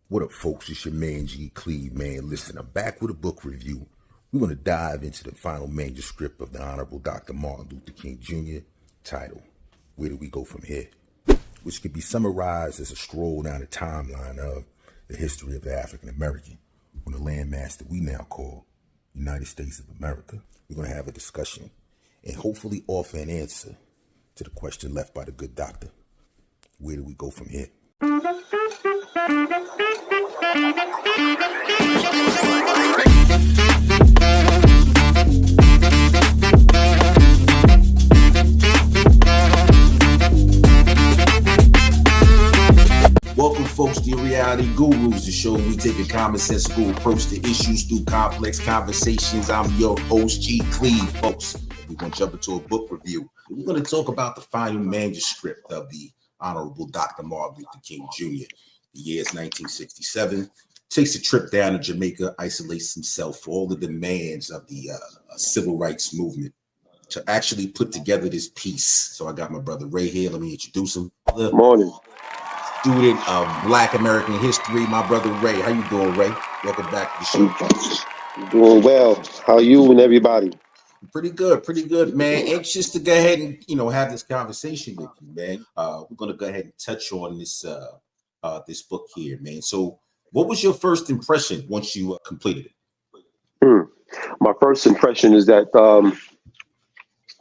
What up, folks? It's your man G. Cleve, man. Listen, I'm back with a book review. We're going to dive into the final manuscript of the Honorable Dr. Martin Luther King Jr., titled, Where Do We Go From Here? Which can be summarized as a stroll down the timeline of the history of the African American on the landmass that we now call United States of America. We're going to have a discussion and hopefully offer an answer to the question left by the good doctor. Where do we go from here? Welcome, folks, to Reality Gurus, the show where we take a commonsensical approach to issues through complex conversations. I'm your host, G. Cleve, folks. We're going to jump into a book review. We're going to talk about the final manuscript of the Honorable Dr. Martin Luther King Jr. The year is 1967. Takes a trip down to Jamaica, isolates himself for all the demands of the civil rights movement to actually put together this piece. So I got my brother Ray here. Let me introduce him. Good morning. Student of Black American history, my brother Ray. How you doing, Ray? Welcome back to the show. I'm doing well. How are you and everybody? Pretty good, man. Anxious to go ahead and have this conversation with you, man. We're gonna go ahead and touch on this this book here, man. So, what was your first impression once you completed it? My first impression is that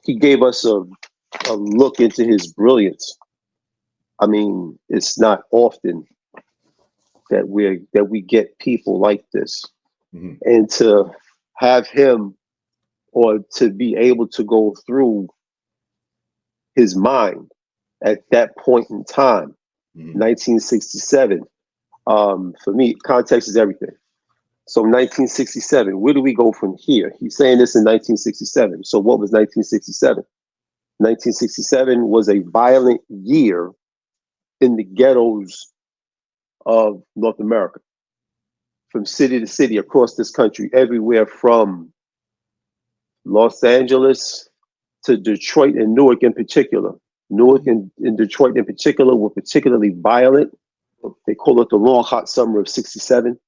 he gave us a look into his brilliance. I mean, it's not often that we get people like this, and to have him, or to be able to go through his mind at that point in time, 1967. For me, context is everything. So 1967, where do we go from here? He's saying this in 1967. So what was 1967? 1967 was a violent year in the ghettos of North America, from city to city across this country, everywhere from Los Angeles to Detroit and Newark in particular. Newark and Detroit in particular were particularly violent. They call it the long hot summer of 67.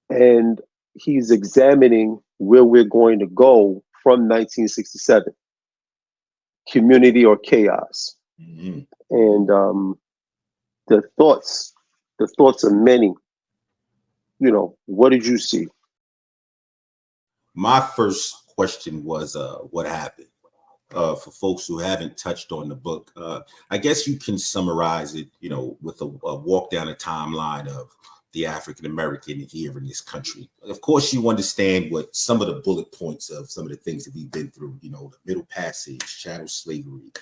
And he's examining where we're going to go from 1967, community or chaos. And the thoughts of many, what did you see? My first question was, what happened? For folks who haven't touched on the book, I guess you can summarize it, with a walk down a timeline of the African American here in this country. Of course, you understand what some of the bullet points of some of the things that we've been through, the Middle Passage, chattel slavery,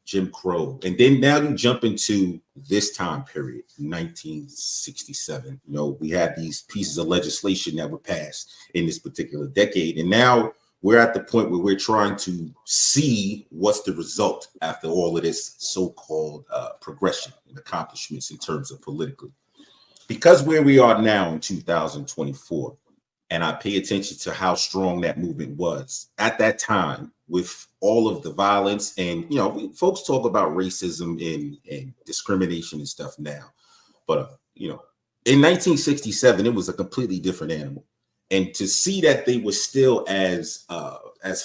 Jim Crow. And then now you jump into this time period, 1967. We had these pieces of legislation that were passed in this particular decade. And now we're at the point where we're trying to see what's the result after all of this so-called progression and accomplishments in terms of politically. Because where we are now in 2024, and I pay attention to how strong that movement was at that time with all of the violence. And, folks talk about racism and discrimination and stuff now. But, in 1967, it was a completely different animal. And to see that they were still as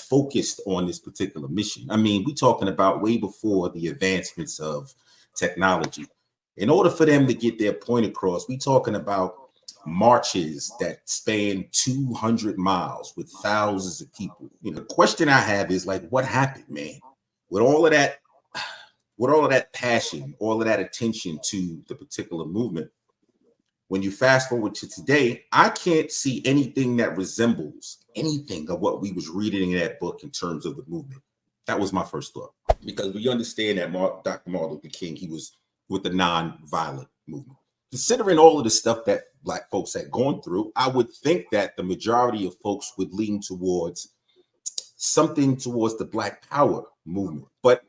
focused on this particular mission. I mean, we're talking about way before the advancements of technology. In order for them to get their point across, we're talking about marches that span 200 miles with thousands of people. The question I have is, like, what happened, man? With all of that passion, all of that attention to the particular movement, when you fast forward to today, I can't see anything that resembles anything of what we was reading in that book in terms of the movement. That was my first thought, because we understand that Dr. Martin Luther King, he was with the non-violent movement. Considering all of the stuff that Black folks had gone through, I would think that the majority of folks would lean towards something towards the Black Power movement. But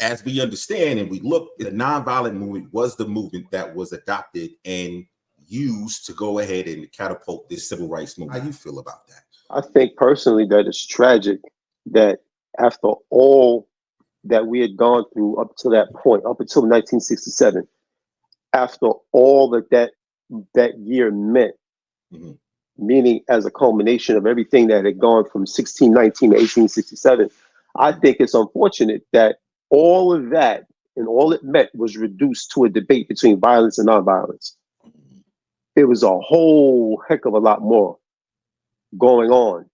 as we understand and we look, the non-violent movement was the movement that was adopted and used to go ahead and catapult this civil rights movement. How do you feel about that? I think personally that it's tragic that after all that we had gone through up to that point, up until 1967, after all that year meant, Mhm. meaning as a culmination of everything that had gone from 1619 to 1867, I think it's unfortunate that all of that and all it meant was reduced to a debate between violence and nonviolence. It was a whole heck of a lot more going on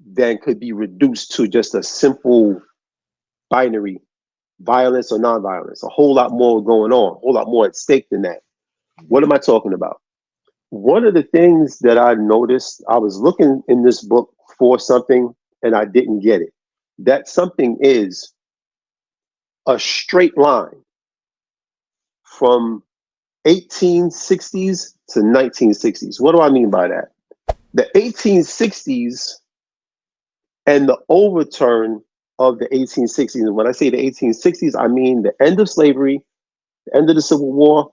than could be reduced to just a simple binary, violence or nonviolence. A whole lot more going on, a whole lot more at stake than that. What am I talking about? One of the things that I noticed, I was looking in this book for something and I didn't get it. That something is a straight line from 1860s to 1960s. What do I mean by that? The 1860s and the overturn of the 1860s. And when I say the 1860s, I mean the end of slavery, the end of the Civil War,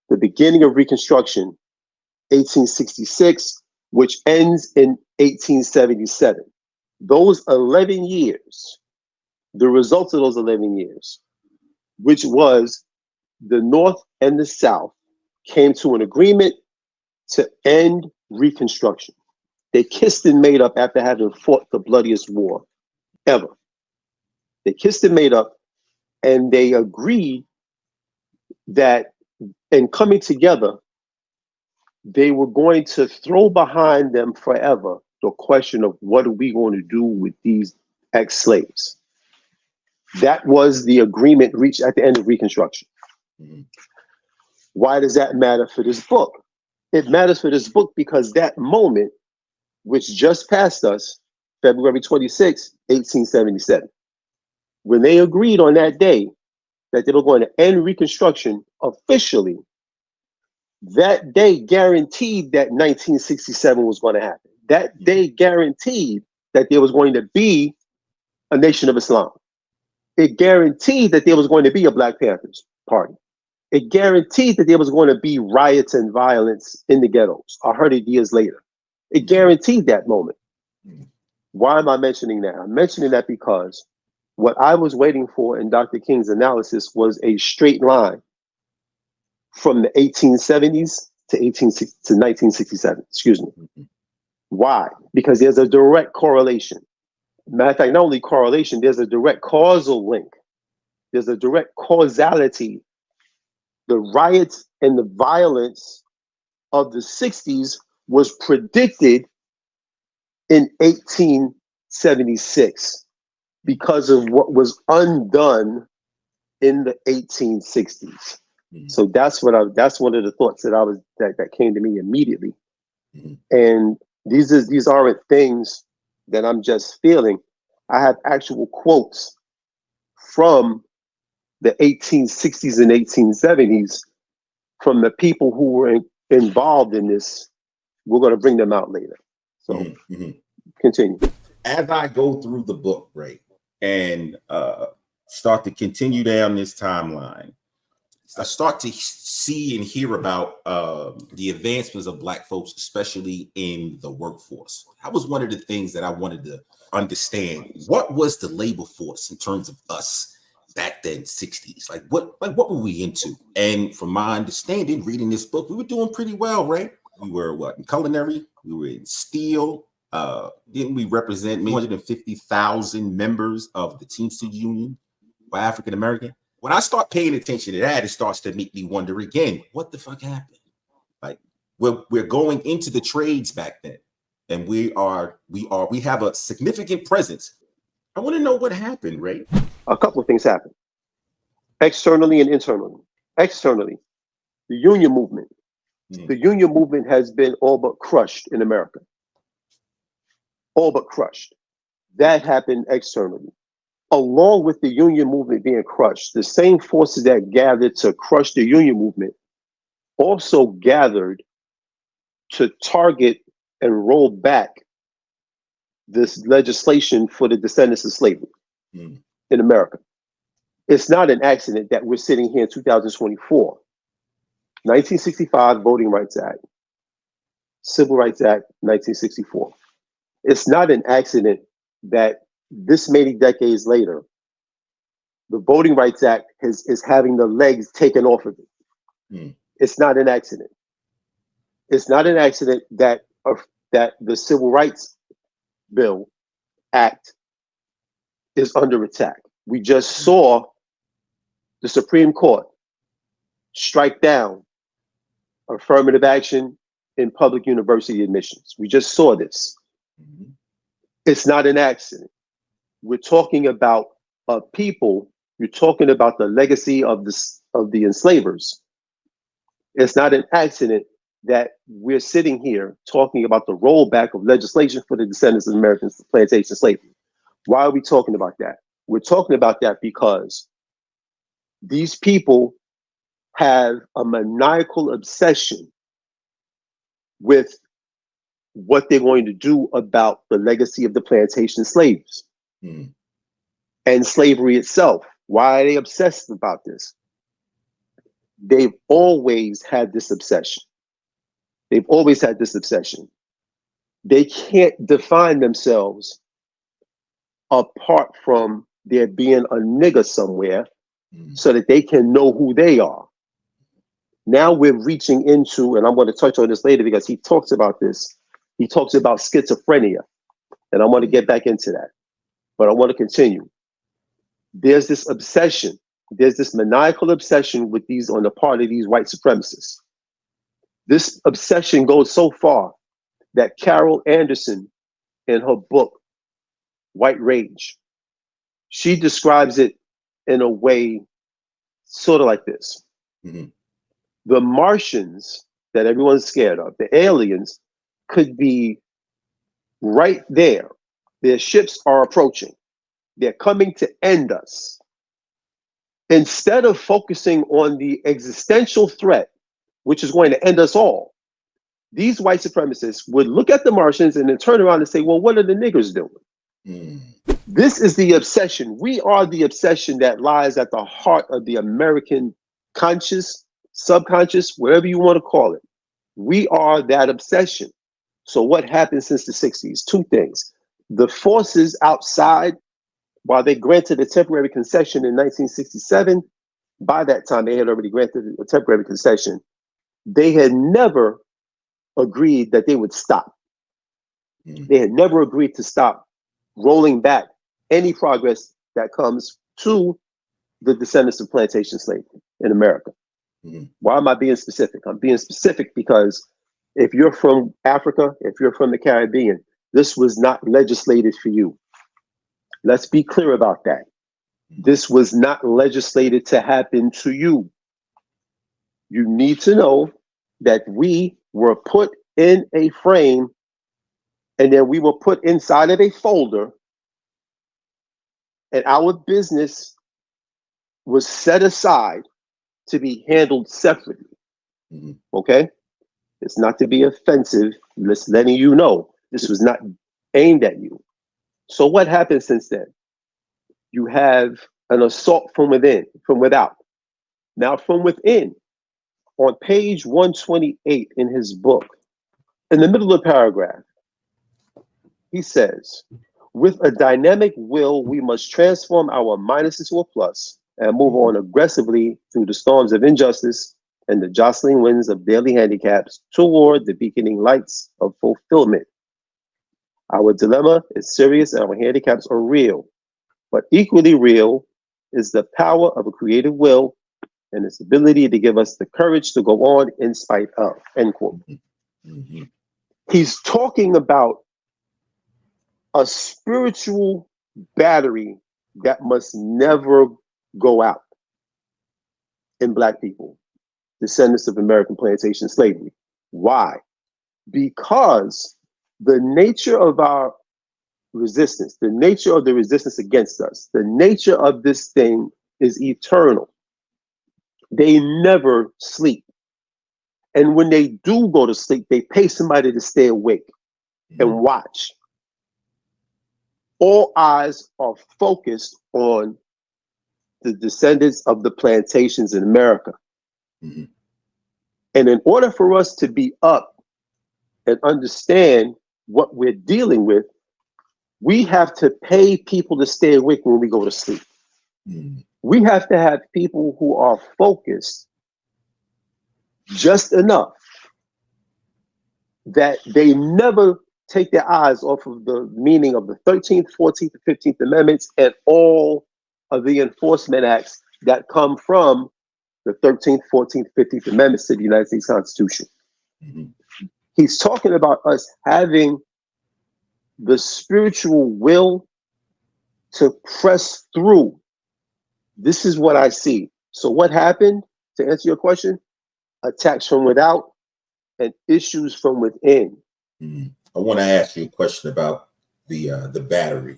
the beginning of Reconstruction, 1866, which ends in 1877. Those 11 years, the results of those 11 years, which was the North and the South came to an agreement to end Reconstruction. They kissed and made up after having fought the bloodiest war ever. They kissed and made up, and they agreed that in coming together, they were going to throw behind them forever the question of what are we going to do with these ex-slaves. That was the agreement reached at the end of Reconstruction. Mm-hmm. Why does that matter for this book? It matters for this book because that moment, which just passed us, February 26, 1877, when they agreed on that day that they were going to end Reconstruction officially, that day guaranteed that 1967 was going to happen. That day guaranteed that there was going to be a Nation of Islam. It guaranteed that there was going to be a Black Panthers party. It guaranteed that there was going to be riots and violence in the ghettos 100 years later. It guaranteed that moment. Why am I mentioning that? I'm mentioning that because what I was waiting for in Dr. King's analysis was a straight line from the 1870s to 1967. Excuse me. Why? Because there's a direct correlation. Matter of fact, not only correlation, there's a direct causal link. There's a direct causality. The riots and the violence of the 60s was predicted in 1876 because of what was undone in the 1860s. So that's one of the thoughts that came to me immediately. And these aren't things that I'm just feeling. I have actual quotes from the 1860s and 1870s from the people who were involved in this. We're going to bring them out later. So continue. As I go through the book, right, and start to continue down this timeline, I start to see and hear about the advancements of Black folks, especially in the workforce. That was one of the things that I wanted to understand. What was the labor force in terms of us back then, 60s? Like what were we into? And from my understanding, reading this book, we were doing pretty well, right? We were in culinary, we were in steel. Didn't we represent 150,000 members of the Teamsters Union by African American? When I start paying attention to that, it starts to make me wonder again, what the fuck happened? Like we're going into the trades back then, and we have a significant presence. I want to know what happened, Ray. A couple of things happened, externally and internally. Externally, the union movement. The union movement has been all but crushed in America. All but crushed. That happened externally. Along with the union movement being crushed, the same forces that gathered to crush the union movement also gathered to target and roll back this legislation for the descendants of slavery in America. It's not an accident that we're sitting here in 2024. 1965 Voting Rights Act, Civil Rights Act, 1964. It's not an accident that this many decades later, the Voting Rights Act is having the legs taken off of it. Mm. It's not an accident. It's not an accident that that the Civil Rights Bill Act is under attack. We just saw the Supreme Court strike down affirmative action in public university admissions. We just saw this. Mm-hmm. It's not an accident. We're talking about a people. You're talking about the legacy of the enslavers. It's not an accident that we're sitting here talking about the rollback of legislation for the descendants of American plantation slavery. Why are we talking about that? We're talking about that because these people have a maniacal obsession with what they're going to do about the legacy of the plantation slaves and slavery itself. Why are they obsessed about this? They've always had this obsession. They've always had this obsession. They can't define themselves apart from there being a nigger somewhere so that they can know who they are. Now we're reaching into, and I'm going to touch on this later because he talks about this. He talks about schizophrenia, and I want to get back into that. But I want to continue. There's this obsession. There's this maniacal obsession with these on the part of these white supremacists. This obsession goes so far that Carol Anderson, in her book, White Rage, she describes it in a way sort of like this. Mm-hmm. The Martians that everyone's scared of, the aliens, could be right there. Their ships are approaching. They're coming to end us. Instead of focusing on the existential threat, which is going to end us all, these white supremacists would look at the Martians and then turn around and say, well, what are the niggers doing? This is the obsession. We are the obsession that lies at the heart of the American conscious, subconscious, whatever you want to call it. We are that obsession. So what happened since the 60s? Two things. The forces outside, while they granted a temporary concession in 1967, by that time they had already granted a temporary concession. They had never agreed that they would stop. They had never agreed to stop rolling back any progress that comes to the descendants of plantation slavery in America. Why am I being specific? I'm being specific because if you're from Africa, if you're from the Caribbean, this was not legislated for you. Let's be clear about that. This was not legislated to happen to you. You need to know that we were put in a frame and then we were put inside of a folder, and our business was set aside to be handled separately. Okay? It's not to be offensive, just letting you know this was not aimed at you. So what happened since then? You have an assault from within, from without. Now from within, on page 128 in his book, in the middle of the paragraph, he says, with a dynamic will, we must transform our minus into a plus and move on aggressively through the storms of injustice and the jostling winds of daily handicaps toward the beaconing lights of fulfillment. Our dilemma is serious and our handicaps are real, but equally real is the power of a creative will and its ability to give us the courage to go on in spite of, end quote. He's talking about a spiritual battery that must never go out in Black people, descendants of American plantation slavery. Why? Because the nature of our resistance, the nature of the resistance against us, the nature of this thing is eternal. They never sleep. And when they do go to sleep, they pay somebody to stay awake and watch. All eyes are focused on the descendants of the plantations in America. And in order for us to be up and understand what we're dealing with, we have to pay people to stay awake when we go to sleep. We have to have people who are focused just enough that they never take their eyes off of the meaning of the 13th, 14th, and 15th Amendments and all of the enforcement acts that come from the 13th, 14th, 15th Amendments to the United States Constitution. Mm-hmm. He's talking about us having the spiritual will to press through. This is what I see. So what happened, to answer your question? Attacks from without and issues from within. Mm-hmm. I want to ask you a question about the battery.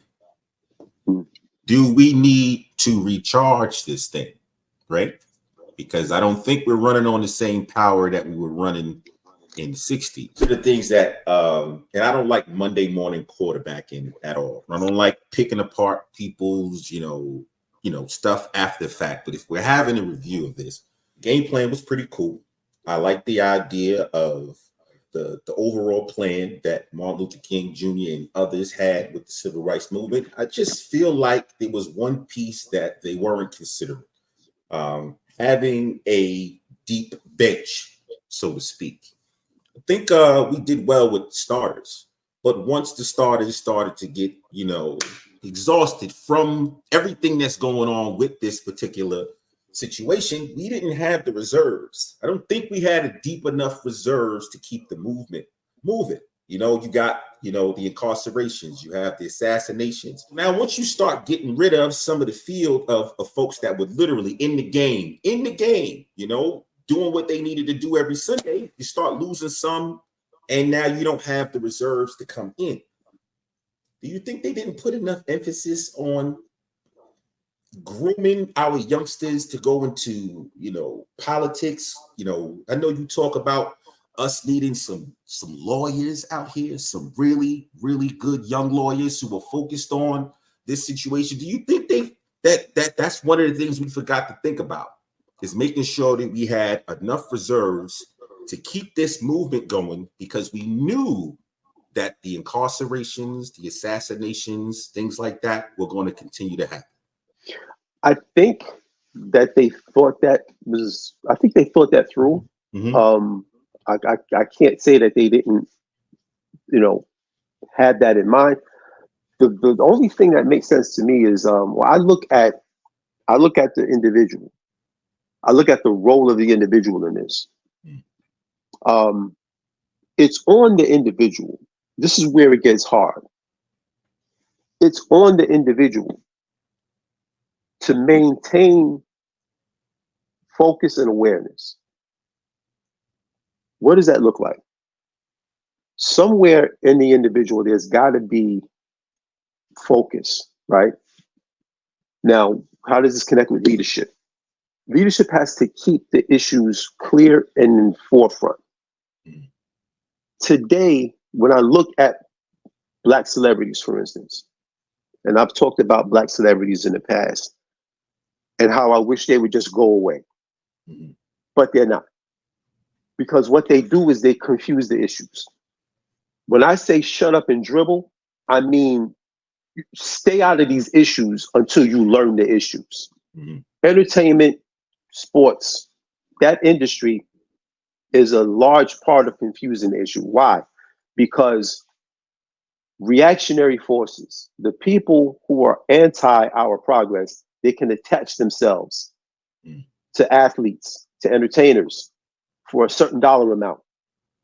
Mm-hmm. Do we need to recharge this thing, right? Because I don't think we're running on the same power that we were running in the 60s. So the things that, and I don't like Monday morning quarterbacking at all. I don't like picking apart people's, stuff after the fact. But if we're having a review of this, game plan was pretty cool. I like the idea of the overall plan that Martin Luther King Jr. and others had with the civil rights movement. I just feel like there was one piece that they weren't considering. Having a deep bench, so to speak. I think we did well with starters, but once the starters started to get, exhausted from everything that's going on with this particular situation, we didn't have the reserves. I don't think we had deep enough reserves to keep the movement moving. You got, the incarcerations, you have the assassinations. Now, once you start getting rid of some of the field of folks that were literally in the game, doing what they needed to do every Sunday, you start losing some, and now you don't have the reserves to come in. Do you think they didn't put enough emphasis on grooming our youngsters to go into, politics? I know you talk about us needing some lawyers out here, some really, really good young lawyers who are focused on this situation. Do you think that's one of the things we forgot to think about, is making sure that we had enough reserves to keep this movement going, because we knew that the incarcerations, the assassinations, things like that were going to continue to happen? I think that they thought that through. Mm-hmm. I can't say that they didn't, had that in mind. The only thing that makes sense to me is I look at the individual. I look at the role of the individual in this. It's on the individual. This is where it gets hard. It's on the individual to maintain focus and awareness. What does that look like? Somewhere in the individual, there's got to be focus, right? Now, how does this connect with leadership? Leadership has to keep the issues clear and in forefront. Today, when I look at Black celebrities, for instance, and I've talked about Black celebrities in the past and how I wish they would just go away, but they're not. Because what they do is they confuse the issues. When I say shut up and dribble, I mean stay out of these issues until you learn the issues. Mm-hmm. Entertainment, sports, that industry is a large part of confusing the issue. Why? Because reactionary forces, the people who are anti our progress, they can attach themselves to athletes, to entertainers for a certain dollar amount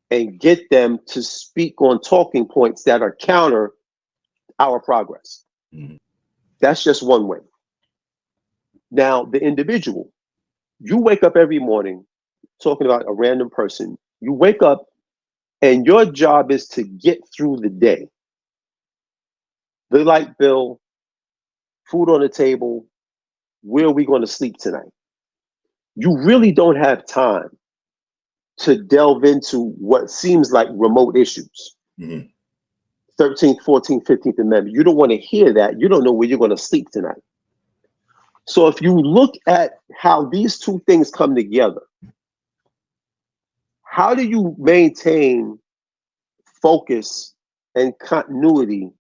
and get them to speak on talking points that are counter our progress. Mm-hmm. That's just one way. Now, the individual, you wake up every morning talking about a random person. You wake up and your job is to get through the day. The light bill, food on the table, where are we going to sleep tonight? You really don't have time to delve into what seems like remote issues. Mm-hmm. 13th, 14th, 15th Amendment. You don't want to hear that. You don't know where you're going to sleep tonight. So if you look at how these two things come together, how do you maintain focus and continuity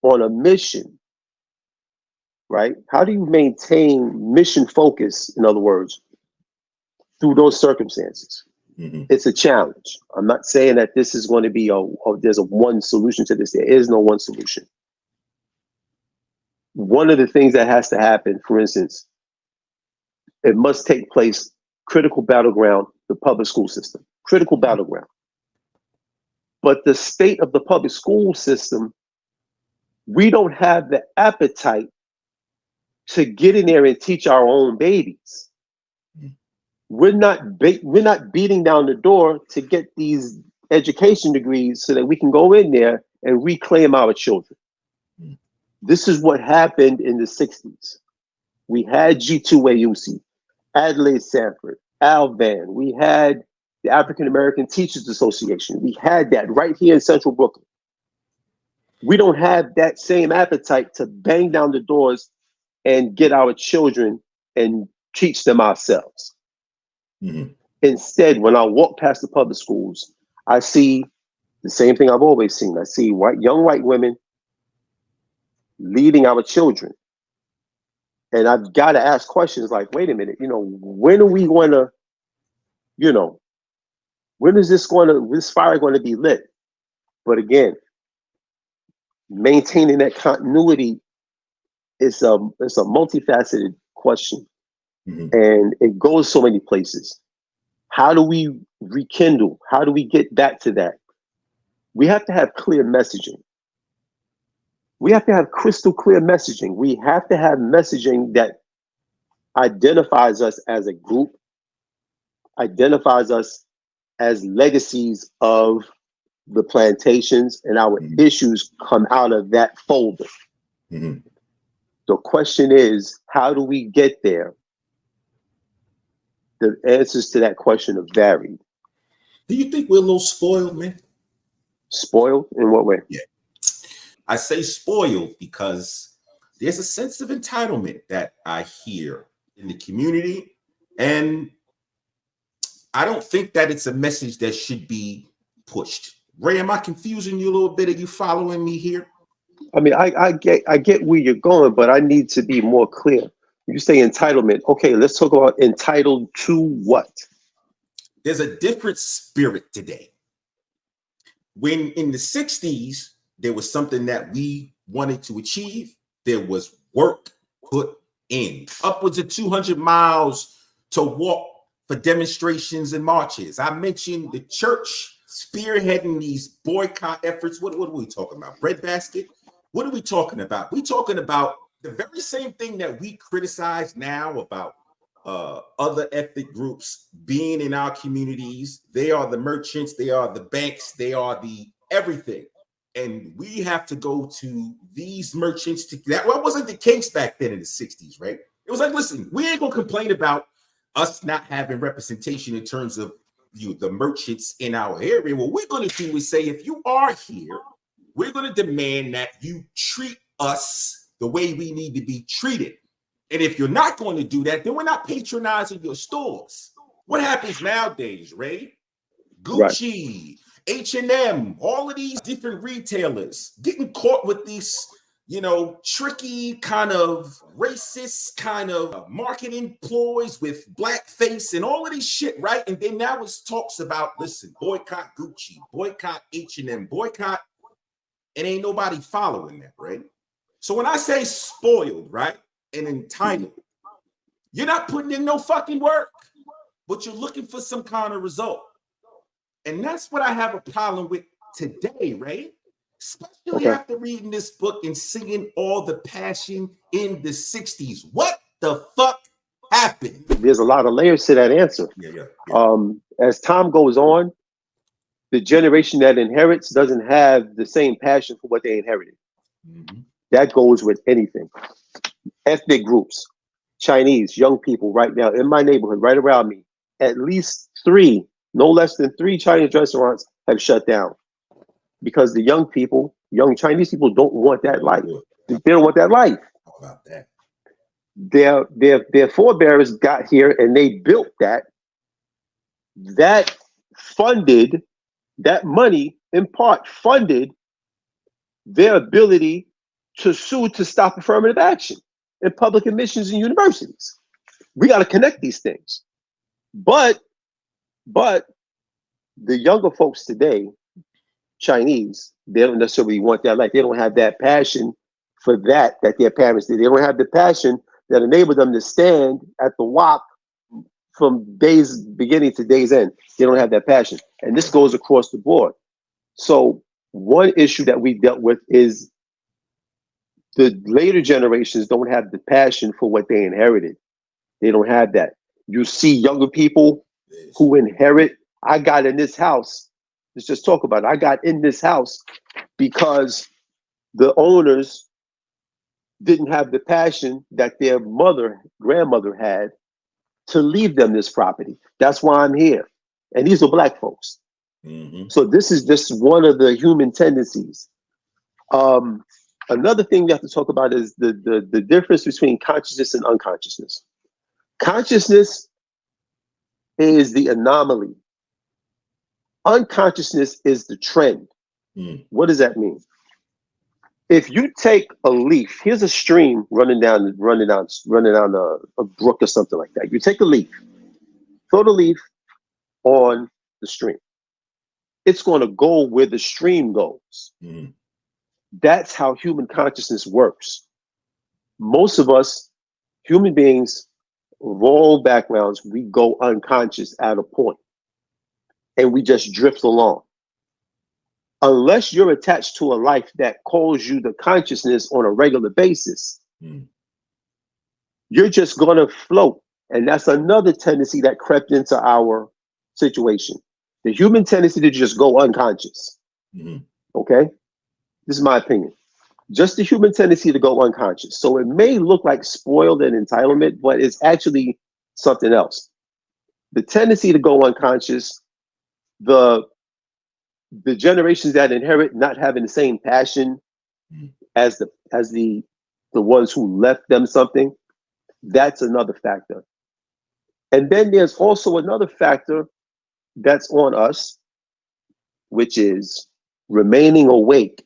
on a mission, right? How do you maintain mission focus, in other words, through those circumstances. Mm-hmm. It's a challenge. I'm not saying that this is going to be there's a one solution to this. There is no one solution. One of the things that has to happen, for instance, it must take place, critical battleground, the public school system, critical battleground. But the state of the public school system, we don't have the appetite to get in there and teach our own babies. We're not beating down the door to get these education degrees so that we can go in there and reclaim our children. This is what happened in the 60s. We had G2AUC, Adelaide Sanford, Alvan. We had the African American Teachers Association. We had that right here in Central Brooklyn. We don't have that same appetite to bang down the doors and get our children and teach them ourselves. Mm-hmm. Instead, when I walk past the public schools, I see the same thing I've always seen. I see young white women leading our children. And I've got to ask questions like, wait a minute, when are we going to, when is this fire going to be lit? But again, maintaining that continuity is a multifaceted question. Mm-hmm. And it goes so many places. How do we rekindle? How do we get back to that? We have to have clear messaging. We have to have crystal clear messaging. We have to have messaging that identifies us as a group, identifies us as legacies of the plantations, and our issues come out of that folder. Mm-hmm. The question is, how do we get there? The answers to that question are varied. Do you think we're a little spoiled, man? Spoiled? In what way? Yeah. I say spoiled because there's a sense of entitlement that I hear in the community. And I don't think that it's a message that should be pushed. Ray, am I confusing you a little bit? Are you following me here? I mean, I get where you're going, but I need to be more clear. You say entitlement. Okay, let's talk about entitled to what? There's a different spirit today. When in the 60s, there was something that we wanted to achieve, there was work put in. Upwards of 200 miles to walk for demonstrations and marches. I mentioned the church spearheading these boycott efforts. What are we talking about? Breadbasket? What are we talking about? We're talking about the very same thing that we criticize now about other ethnic groups being in our communities. They are the merchants, they are the banks, they are the everything. And we have to go to these merchants that wasn't the case back then in the 60s, right? It was like, listen, we ain't gonna complain about us not having representation in terms of the merchants in our area. What we're gonna do is say, if you are here, we're gonna demand that you treat us the way we need to be treated. And if you're not going to do that, then we're not patronizing your stores. What happens nowadays, Ray? Gucci, right. H&M, all of these different retailers getting caught with these, tricky kind of racist kind of marketing ploys with blackface and all of these shit, right? And then now it talks about, listen, boycott Gucci, boycott H&M, boycott, and ain't nobody following that, right? So when I say spoiled, right, and entitled, you're not putting in no fucking work, but you're looking for some kind of result. And that's what I have a problem with today, right? Especially after reading this book and seeing all the passion in the 60s. What the fuck happened? There's a lot of layers to that answer. Yeah. As time goes on, the generation that inherits doesn't have the same passion for what they inherited. Mm-hmm. That goes with anything. Ethnic groups, Chinese, young people right now in my neighborhood, right around me, at least 3, no less than 3 Chinese restaurants have shut down because the young Chinese people don't want that life. They don't want that life. How about that? Their forebears got here and they built that. That funded, that money in part funded their ability to sue to stop affirmative action in public admissions and universities. We got to connect these things. But but the younger folks today, Chinese, they don't necessarily want that life. They don't have that passion for that their parents did. They don't have the passion that enabled them to stand at the wok from days beginning to day's end. They don't have that passion. And this goes across the board. So one issue that we dealt with is the later generations don't have the passion for what they inherited. They don't have that. You see younger people who inherit, I got in this house. Let's just talk about it. I got in this house because the owners didn't have the passion that their grandmother had to leave them this property. That's why I'm here. And these are black folks. Mm-hmm. So this is just one of the human tendencies. Another thing we have to talk about is the difference between consciousness and unconsciousness. Consciousness is the anomaly. Unconsciousness is the trend. Mm. What does that mean? If you take a leaf, here's a stream running down a brook or something like that. You take a leaf, throw the leaf on the stream. It's going to go where the stream goes. Mm. That's how human consciousness works. Most of us, human beings, of all backgrounds, we go unconscious at a point and we just drift along. Unless you're attached to a life that calls you to consciousness on a regular basis, you're just going to float. And that's another tendency that crept into our situation. The human tendency to just go unconscious. Mm-hmm. Okay? This is my opinion. Just the human tendency to go unconscious. So it may look like spoiled and entitlement, but it's actually something else. The tendency to go unconscious, the generations that inherit not having the same passion as the ones who left them something, that's another factor. And then there's also another factor that's on us, which is remaining awake.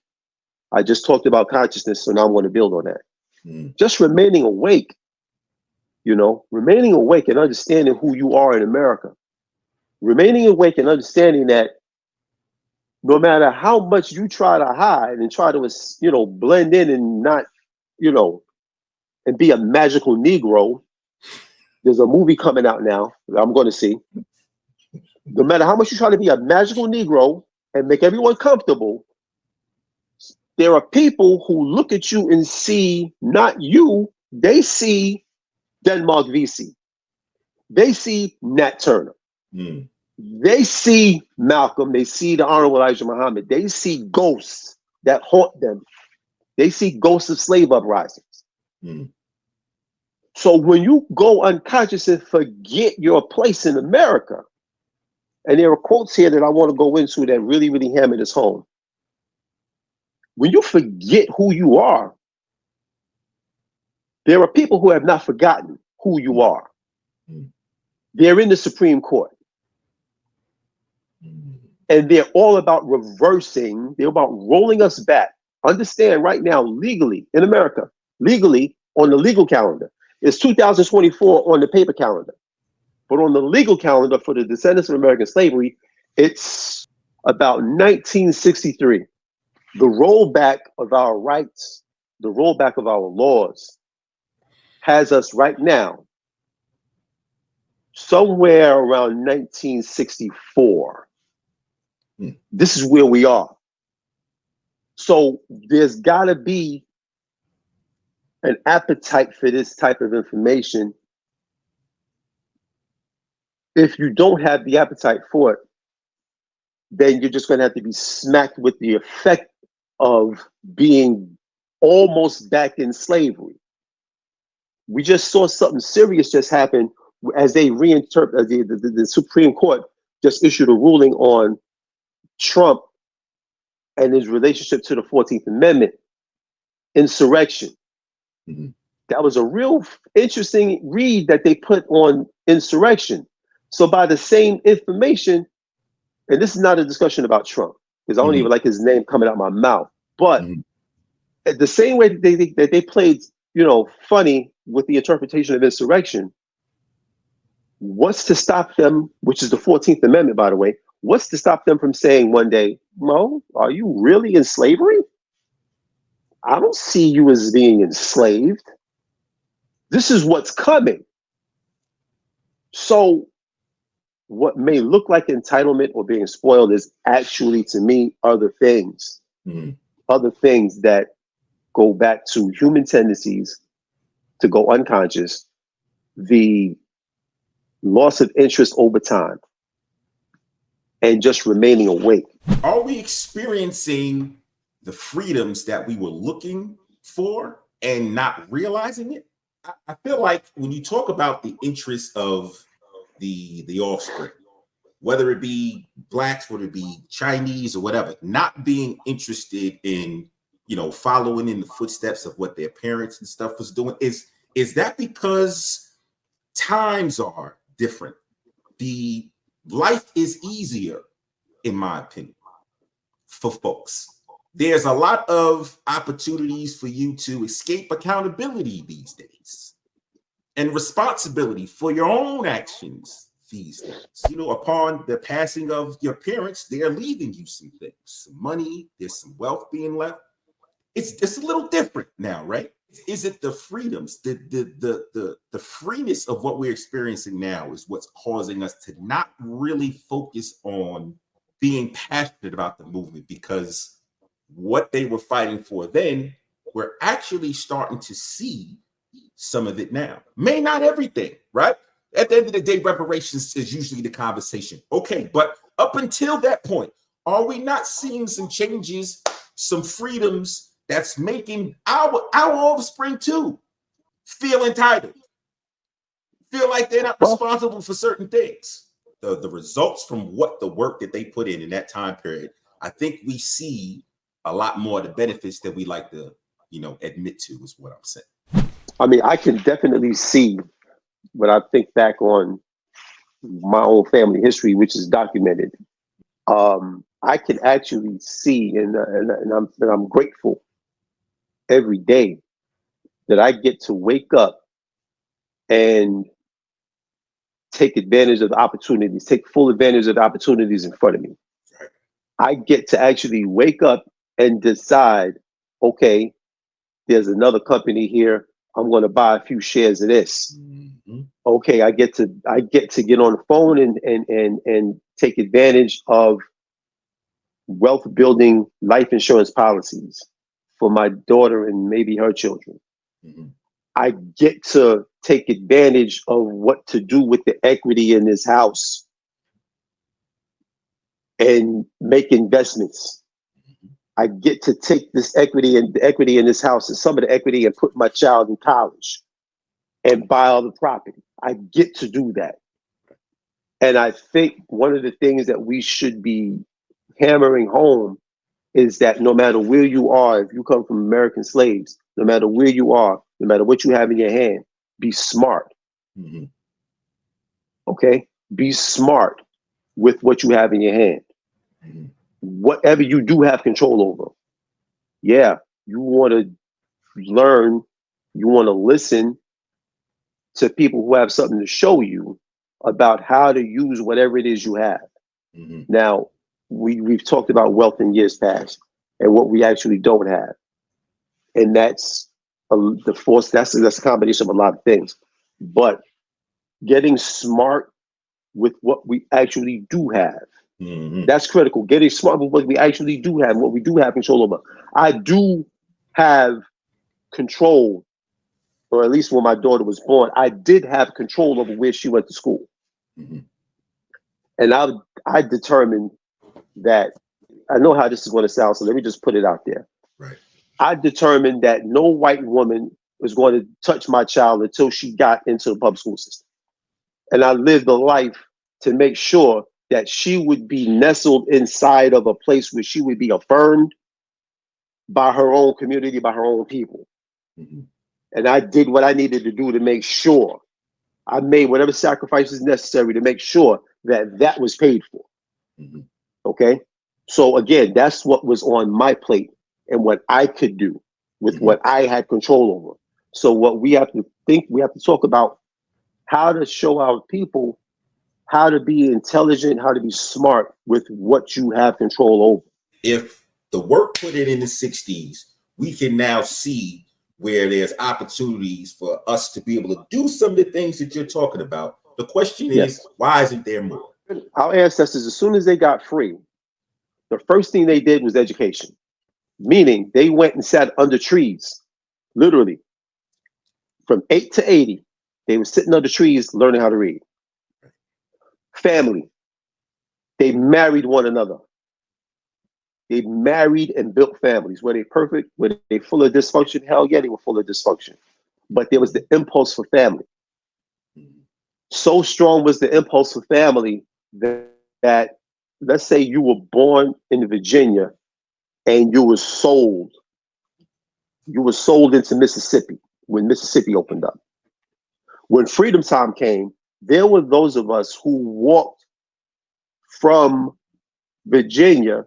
I just talked about consciousness, so now I'm going to build on that. Just remaining awake, remaining awake and understanding who you are in America. Remaining awake and understanding that no matter how much you try to hide and try to, blend in and not, and be a magical Negro, there's a movie coming out now that I'm going to see. No matter how much you try to be a magical Negro and make everyone comfortable, there are people who look at you and see not you, they see Denmark VC. They see Nat Turner. Mm. They see Malcolm. They see the Honorable Elijah Muhammad. They see ghosts that haunt them. They see ghosts of slave uprisings. Mm. So when you go unconscious and forget your place in America, and there are quotes here that I want to go into that really, really hammer this home. When you forget who you are, there are people who have not forgotten who you are. Mm. They're in the Supreme Court. And they're all about reversing, they're about rolling us back. Understand right now, legally, in America, legally, on the legal calendar, it's 2024 on the paper calendar. But on the legal calendar for the descendants of American slavery, it's about 1963. The rollback of our rights, the rollback of our laws has us right now somewhere around 1964. This is where we are. So there's got to be an appetite for this type of information. If you don't have the appetite for it, then you're just going to have to be smacked with the effect of being almost back in slavery. We just saw something serious just happen as they reinterpret, the Supreme Court just issued a ruling on Trump and his relationship to the 14th Amendment, insurrection. Mm-hmm. That was a real interesting read that they put on insurrection. So by the same information, and this is not a discussion about Trump, because I don't even like his name coming out my mouth, but the same way that they played, funny with the interpretation of insurrection, What's to stop them, which is the 14th Amendment, by the way, what's to stop them from saying one day, Mo, are you really in slavery? I don't see you as being enslaved. This is what's coming. So what may look like entitlement or being spoiled is actually, to me, other things. Other things that go back to human tendencies to go unconscious, the loss of interest over time, and just remaining awake. Are we experiencing the freedoms that we were looking for and not realizing it? I feel like when you talk about the interests of the offspring, whether it be blacks, whether it be Chinese or whatever, not being interested in, you know, following in the footsteps of what their parents and stuff was doing, is that because times are different? The life is easier, in my opinion, for folks. There's a lot of opportunities for you to escape accountability these days and responsibility for your own actions these days. You know, upon the passing of your parents, they're leaving you some things, some money, there's some wealth being left. It's a little different now, right? Is it the freedoms, the freeness of what we're experiencing now is what's causing us to not really focus on being passionate about the movement, because what they were fighting for then, we're actually starting to see some of it now. May not everything, right? At the end of the day, reparations is usually the conversation. Okay, but up until that point, are we not seeing some changes, some freedoms that's making our offspring too feel entitled, feel like they're not responsible for certain things? The results from what the work that they put in that time period, I think we see a lot more of the benefits that we like to, you know, admit to, is what I'm saying. I mean, I can definitely see, when I think back on my own family history, which is documented, I can actually see, and I'm grateful every day that I get to wake up and take advantage of the opportunities, take full advantage of the opportunities in front of me. I get to actually wake up and decide, okay, there's another company here. I'm going to buy a few shares of this. Okay, I get to get on the phone and take advantage of wealth building life insurance policies for my daughter and maybe her children. I get to take advantage of what to do with the equity in this house and make investments. I get to take this equity and the equity in this house and some of the equity and put my child in college and buy all the property. I get to do that. And I think one of the things that we should be hammering home is that no matter where you are, if you come from American slaves, no matter where you are, no matter what you have in your hand, be smart. Okay? Be smart with what you have in your hand. Whatever you do have control over. Yeah, you want to learn, you want to listen to people who have something to show you about how to use whatever it is you have. Now, we've talked about wealth in years past and what we actually don't have. And that's the force, that's a combination of a lot of things. But getting smart with what we actually do have, that's critical. Getting smart with what we actually do have, what we do have control over. I do have control, or at least when my daughter was born, I did have control over where she went to school. And I determined that, I know how this is going to sound, so let me just put it out there. I determined that no white woman was going to touch my child until she got into the public school system. And I lived a life to make sure that she would be nestled inside of a place where she would be affirmed by her own community, by her own people. And I did what I needed to do to make sure I made whatever sacrifices necessary to make sure that that was paid for. Okay. So again, that's what was on my plate and what I could do with what I had control over. So what we have to think, we have to talk about how to show our people how to be intelligent, how to be smart with what you have control over. If the work put in the 60s, we can now see where there's opportunities for us to be able to do some of the things that you're talking about. The question is, why isn't there more? Our ancestors, as soon as they got free, the first thing they did was education, meaning they went and sat under trees, literally. From 8 to 80, they were sitting under trees learning how to read. Family, they married one another. They married and built families. Were they perfect? Were they full of dysfunction? Hell yeah, they were full of dysfunction. But there was the impulse for family. So strong was the impulse for family that let's say you were born in Virginia and you were sold into Mississippi when Mississippi opened up. When freedom time came, there were those of us who walked from Virginia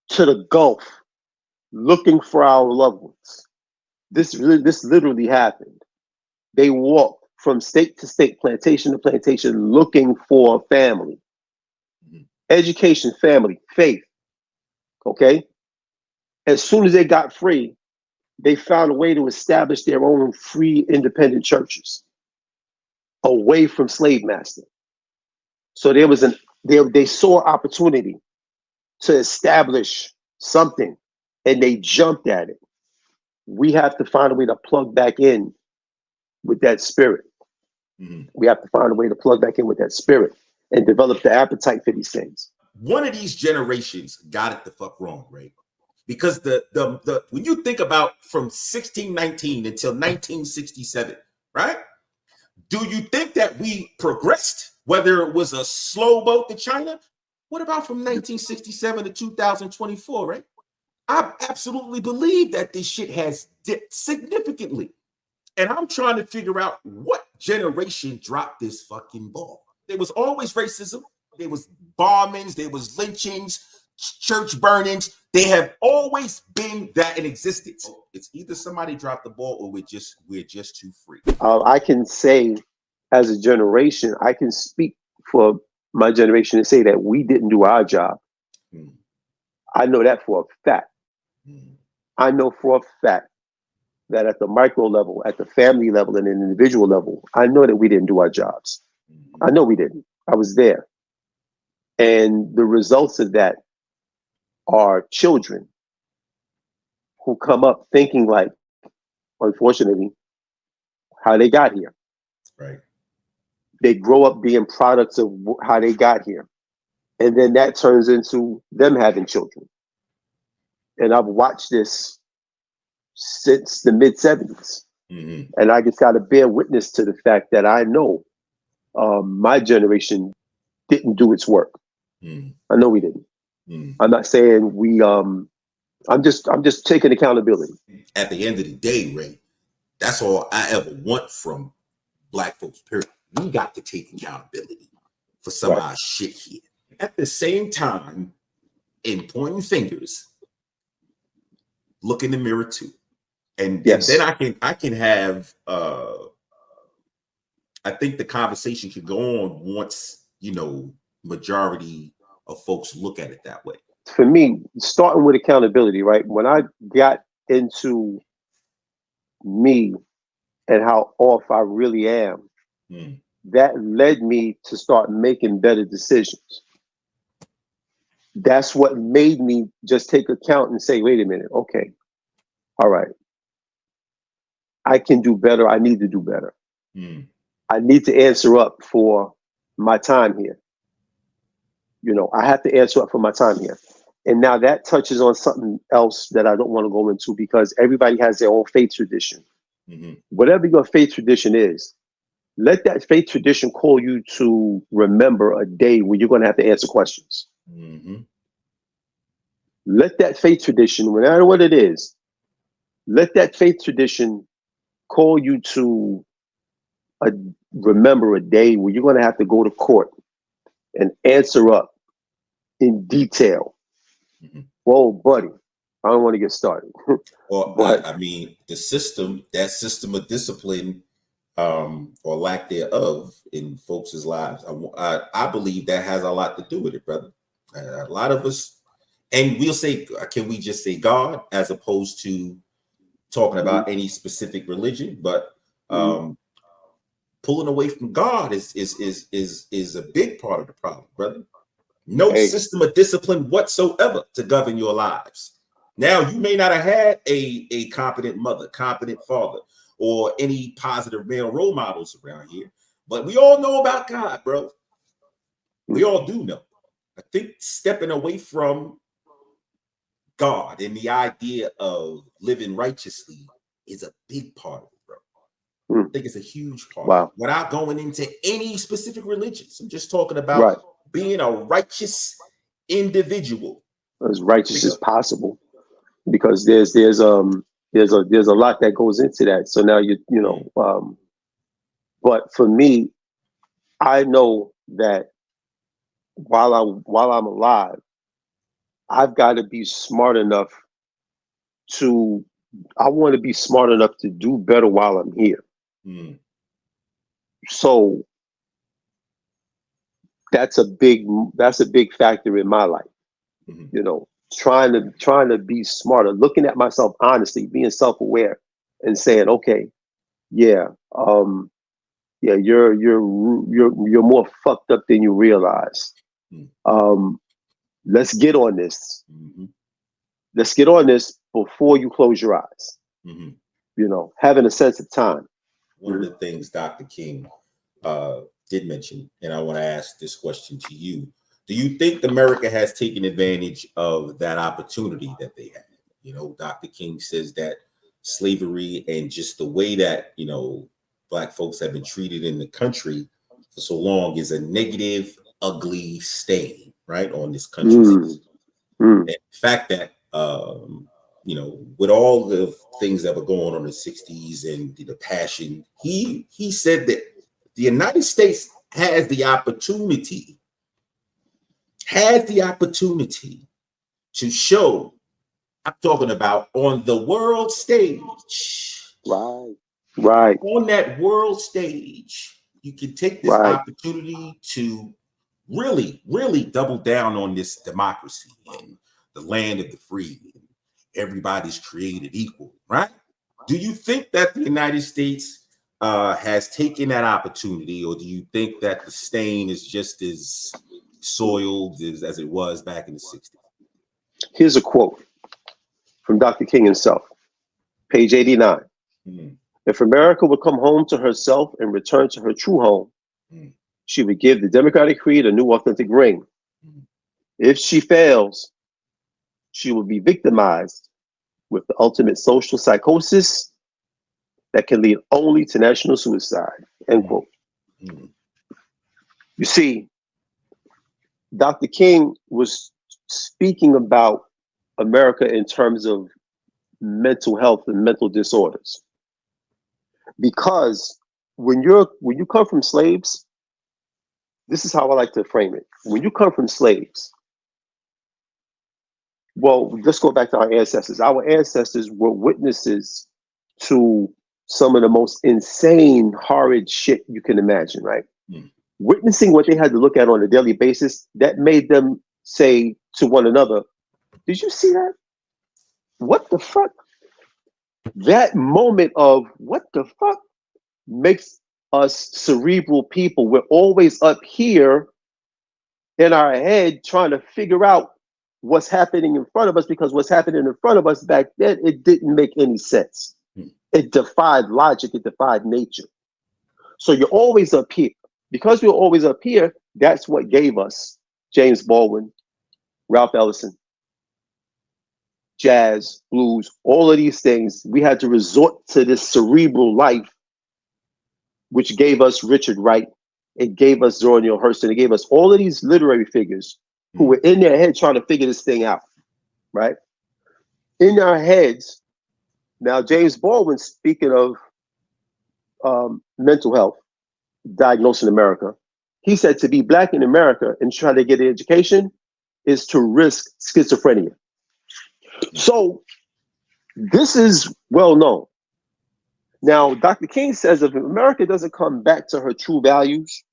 to the Gulf looking for our loved ones. This literally happened. They walked from state to state, plantation to plantation, looking for family. Education, family, faith. Okay? As soon as they got free, they found a way to establish their own free, independent churches away from slave master. So they saw opportunity to establish something and they jumped at it. We have to find a way to plug back in with that spirit. We have to find a way to plug back in with that spirit and develop the appetite for these things. One of these generations got it the fuck wrong, right? Because the when you think about from 1619 until 1967, right? Do you think that we progressed, whether it was a slow boat to China? What about from 1967 to 2024, right? I absolutely believe that this shit has dipped significantly. And I'm trying to figure out what generation dropped this fucking ball. There was always racism. There was bombings. There was lynchings, church burnings. They have always been that in existence. It's either somebody dropped the ball or we're just too free. I can say, as a generation, I can speak for my generation and say that we didn't do our job. I know that for a fact. I know for a fact that at the micro level, at the family level, and an individual level, I know that we didn't do our jobs. I know we didn't. I was there. And the results of that are children who come up thinking like, unfortunately, how they got here. Right. They grow up being products of how they got here. And then that turns into them having children. And I've watched this since the mid 70s. And I just got to bear witness to the fact that I know my generation didn't do its work. I know we didn't. I'm not saying we, I'm just taking accountability. At the end of the day, Ray, that's all I ever want from Black folks, period. We got to take accountability for some of our shit here. At the same time, in pointing fingers, look in the mirror too. And then I can have I think the conversation can go on once, majority of folks look at it that way. For me, starting with accountability, right? When I got into me and how off I really am, that led me to start making better decisions. That's what made me just take account and say, wait a minute, okay, all right. I can do better. I need to do better. I need to answer up for my time here. I have to answer up for my time here. And now that touches on something else that I don't want to go into because everybody has their own faith tradition. Whatever your faith tradition is, let that faith tradition call you to remember a day where you're going to have to answer questions. Let that faith tradition, no matter what it is, let that faith tradition call you to remember a day where you're going to have to go to court and answer up in detail. Whoa, buddy, I don't want to get started. Well, but I mean, that system of discipline or lack thereof in folks' lives. I believe that has a lot to do with it, brother. A lot of us, and we'll say, can we just say God as opposed to talking about any specific religion? But pulling away from God is a big part of the problem, brother. No system of discipline whatsoever to govern your lives. Now, you may not have had a competent mother, competent father, or any positive male role models around here, but we all know about God, bro. We all do know. I think stepping away from God and the idea of living righteously is a big part of it, bro. I think it's a huge part of it. Without going into any specific religions. I'm just talking about being a righteous individual. As righteous as possible. Because there's a lot that goes into that. So now you know, but for me, I know that while I'm alive, I've got to be smart enough to. I want to be smart enough to do better while I'm here. So that's a big factor in my life. You know, trying to be smarter, looking at myself honestly, being self-aware, and saying, okay, yeah, you're more fucked up than you realize. Let's get on this. Let's get on this before you close your eyes. You know, having a sense of time. One of the things Dr. King did mention, and I want to ask this question to you. Do you think America has taken advantage of that opportunity that they had? You know, Dr. King says that slavery and just the way that, you know, Black folks have been treated in the country for so long is a negative, ugly stain, right, on this country. And the fact that, you know, with all the things that were going on in the 60s and the passion, he said that the United States has the opportunity to show, I'm talking about on the world stage. Right. On that world stage, you can take this opportunity to really, really double down on this democracy and the land of the free. Everybody's created equal, right? Do you think that the United States has taken that opportunity, or do you think that the stain is just as soiled as it was back in the 60s? Here's a quote from Dr. King himself, page 89. If America would come home to herself and return to her true home, she would give the democratic creed a new authentic ring. If she fails, she will be victimized with the ultimate social psychosis that can lead only to national suicide, end quote. You see, Dr. King was speaking about America in terms of mental health and mental disorders. Because when you come from slaves, this is how I like to frame it. When you come from slaves, well, let's go back to our ancestors. Our ancestors were witnesses to some of the most insane, horrid shit you can imagine, right? Witnessing what they had to look at on a daily basis, that made them say to one another, did you see that? What the fuck? That moment of what the fuck makes us cerebral people. We're always up here in our head trying to figure out what's happening in front of us, because what's happening in front of us back then, it didn't make any sense. It defied logic, it defied nature. So you're always up here. Because we're always up here, that's what gave us James Baldwin, Ralph Ellison, jazz, blues, all of these things. We had to resort to this cerebral life, which gave us Richard Wright. It gave us Zora Neale Hurston. It gave us all of these literary figures who were in their head trying to figure this thing out, right? In our heads. Now, James Baldwin, speaking of mental health, diagnosed in America, he said to be Black in America and try to get an education is to risk schizophrenia. So this is well known. Now, Dr. King says if America doesn't come back to her true values,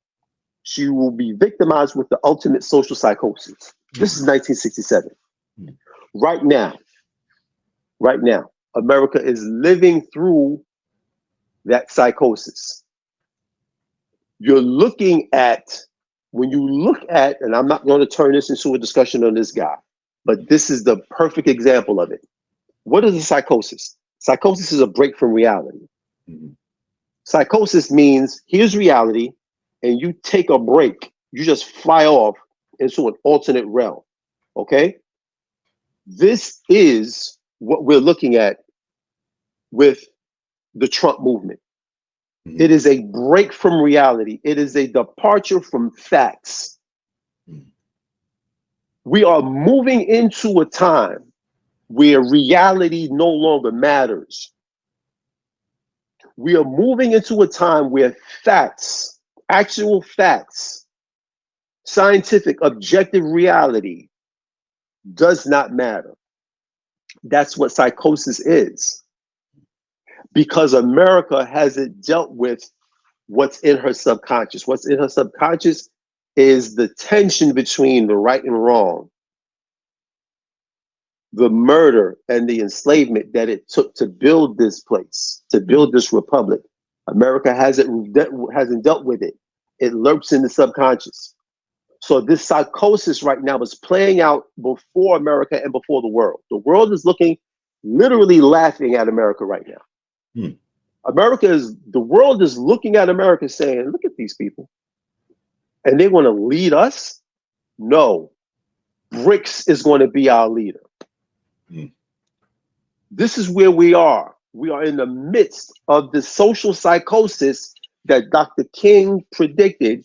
she will be victimized with the ultimate social psychosis. This is 1967. Right now, America is living through that psychosis. You're looking at, when you look at, and I'm not going to turn this into a discussion on this guy, but this is the perfect example of it. What is a psychosis? Psychosis is a break from reality. Mm-hmm. Psychosis means here's reality, and you take a break. You just fly off into an alternate realm. Okay? This is what we're looking at with the Trump movement. Mm-hmm. It is a break from reality. It is a departure from facts. Mm-hmm. We are moving into a time where reality no longer matters. We are moving into a time where facts, actual facts, scientific, objective reality does not matter. That's what psychosis is. Because America hasn't dealt with what's in her subconscious. What's in her subconscious is the tension between the right and wrong, the murder and the enslavement that it took to build this place, to build this republic. America hasn't dealt with it. It lurks in the subconscious. So this psychosis right now is playing out before America and before the world. The world is literally laughing at America right now. Hmm. The world is looking at America saying, look at these people. And they want to lead us? No. BRICS is going to be our leader. Hmm. This is where we are. We are in the midst of the social psychosis that Dr. King predicted.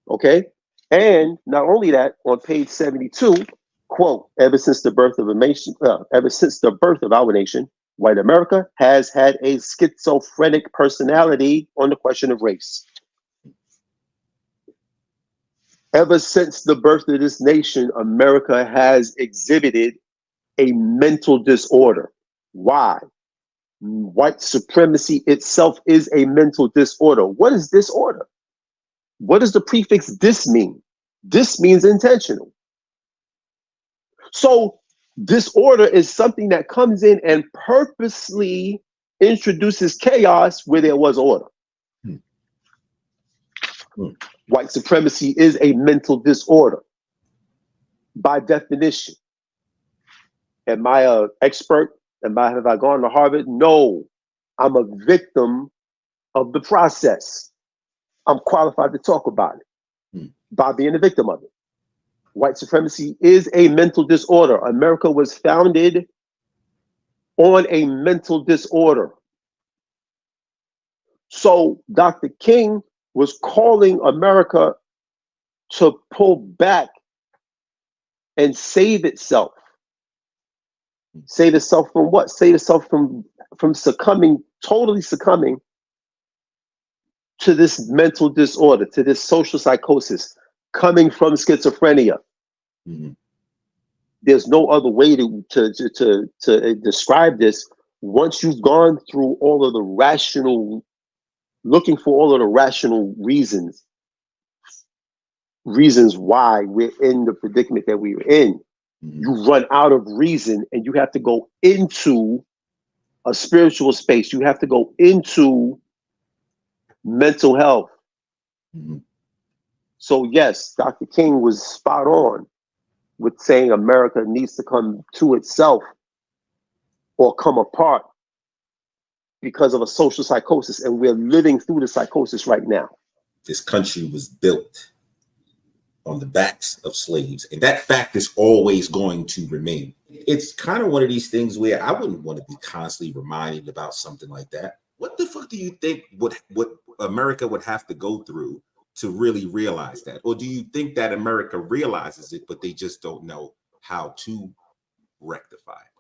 Okay? And not only that, on page 72, quote, ever since the birth of our nation, white America has had a schizophrenic personality on the question of race. Ever since the birth of this nation, America has exhibited a mental disorder. Why? White supremacy itself is a mental disorder. What is disorder? What does the prefix dis mean? Dis means intentional. So disorder is something that comes in and purposely introduces chaos where there was order. White supremacy is a mental disorder by definition. Am I an expert? Have I gone to Harvard? No, I'm a victim of the process. I'm qualified to talk about it by being a victim of it. White supremacy is a mental disorder. America was founded on a mental disorder. So Dr. King was calling America to pull back and save itself. Save itself from what? Save itself from totally succumbing to this mental disorder, to this social psychosis coming from schizophrenia. Mm-hmm. There's no other way to describe this. Once you've gone through looking for all of the rational reasons why we're in the predicament that we're in, mm-hmm. You run out of reason and you have to go into a spiritual space. You have to go into mental health. Mm-hmm. So yes, Dr. King was spot on with saying America needs to come to itself or come apart because of a social psychosis, and we're living through the psychosis right now. This country was built on the backs of slaves, and that fact is always going to remain. It's kind of one of these things where I wouldn't want to be constantly reminded about something like that. What the fuck do you think what America would have to go through to really realize that? Or do you think that America realizes it, but they just don't know how to rectify it?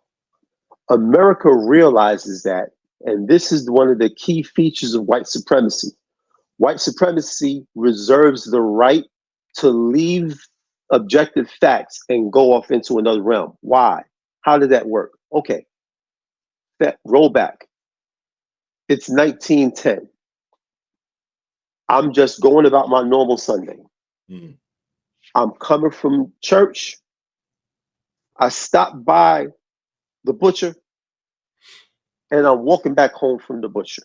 America realizes that, and this is one of the key features of white supremacy. White supremacy reserves the right to leave objective facts and go off into another realm. Why? How did that work? Okay, roll back. It's 1910. I'm just going about my normal Sunday. Mm. I'm coming from church. I stopped by the butcher and I'm walking back home from the butcher.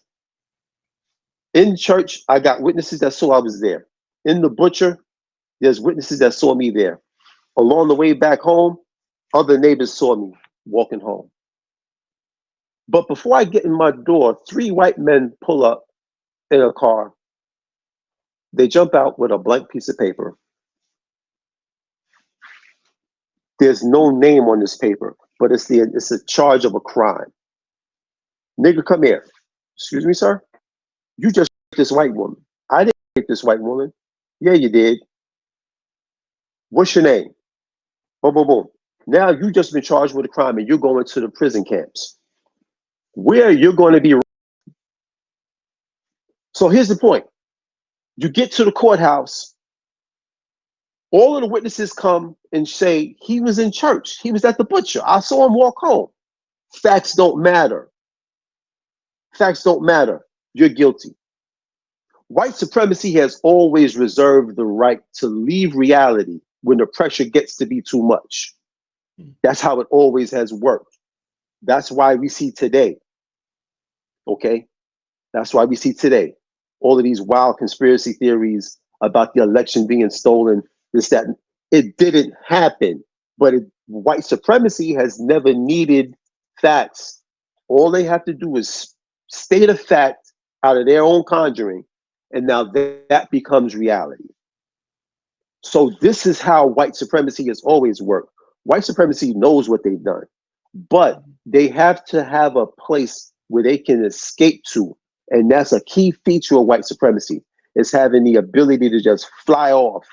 In church, I got witnesses that saw I was there. In the butcher, there's witnesses that saw me there. Along the way back home, other neighbors saw me walking home. But before I get in my door, three white men pull up in a car. They jump out with a blank piece of paper. There's no name on this paper, but it's a charge of a crime. Nigga, come here. Excuse me, sir? You just raped this white woman. I didn't rape this white woman. Yeah, you did. What's your name? Boom, boom, boom. Now you just been charged with a crime and you're going to the prison camps where you're going to be. So here's the point. You get to the courthouse. All of the witnesses come and say he was in church. He was at the butcher. I saw him walk home. Facts don't matter. Facts don't matter. You're guilty. White supremacy has always reserved the right to leave reality when the pressure gets to be too much. That's how it always has worked. That's why we see today. Okay? That's why we see today all of these wild conspiracy theories about the election being stolen, this, that. It didn't happen, but white supremacy has never needed facts. All they have to do is state a fact out of their own conjuring, and now that becomes reality. So this is how white supremacy has always worked. White supremacy knows what they've done, but they have to have a place where they can escape to. And that's a key feature of white supremacy, is having the ability to just fly off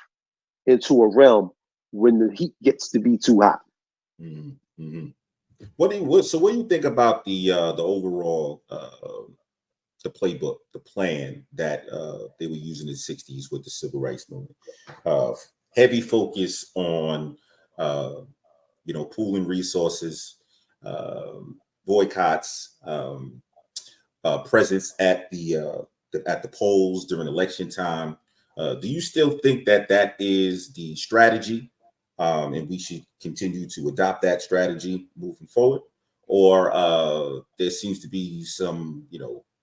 into a realm when the heat gets to be too hot. Mm-hmm. Mm-hmm. What do you think about the overall the playbook, the plan that they were using in the 60s with the civil rights movement? Heavy focus on pooling resources, boycotts, presence at the polls during election time. Do you still think that is the strategy, and we should continue to adopt that strategy moving forward, or there seems to be some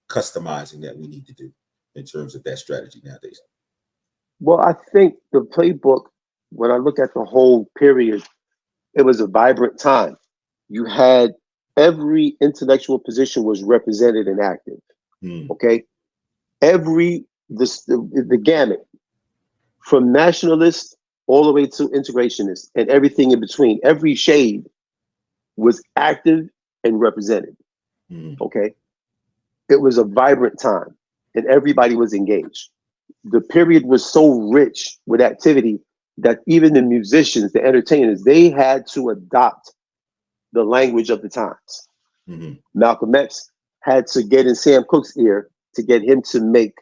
customizing that we need to do in terms of that strategy nowadays? Well, I think the playbook, when I look at the whole period, it was a vibrant time. You had every intellectual position was represented and active. Okay, the gamut, from nationalist all the way to integrationist and everything in between. Every shade was active and represented. Okay, it was a vibrant time, and everybody was engaged. The period was so rich with activity that even the musicians, the entertainers, they had to adopt the language of the times. Mm-hmm. Malcolm X had to get in Sam Cooke's ear to get him to make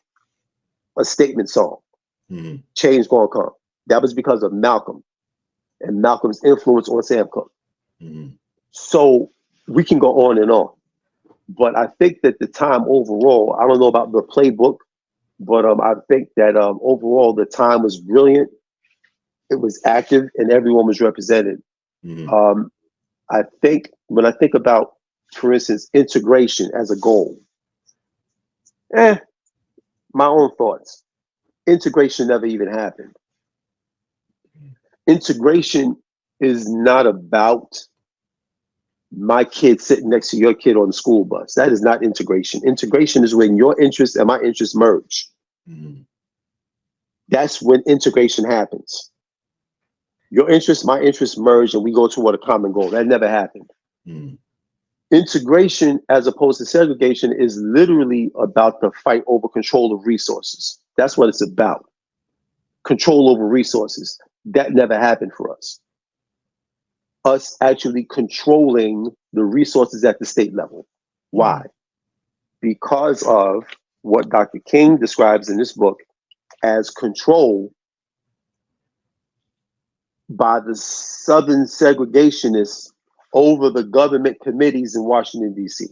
a statement song. Mm-hmm. Change gonna come. That was because of Malcolm and Malcolm's influence on Sam Cooke. Mm-hmm. So we can go on and on. But I think that the time overall, I don't know about the playbook, but I think that overall the time was brilliant. It was active and everyone was represented. Mm-hmm. I think when I think about, for instance, integration as a goal, my own thoughts. Integration never even happened. Integration is not about my kid sitting next to your kid on the school bus. That is not integration. Integration is when your interests and my interests merge. Mm-hmm. That's when integration happens. Your interests, my interests merge, and we go toward a common goal. That never happened. Mm-hmm. Integration, as opposed to segregation, is literally about the fight over control of resources. That's what it's about. Control over resources. That never happened for us. Us actually controlling the resources at the state level. Why? Because of what Dr. King describes in this book as control by the Southern segregationists over the government committees in Washington, D.C.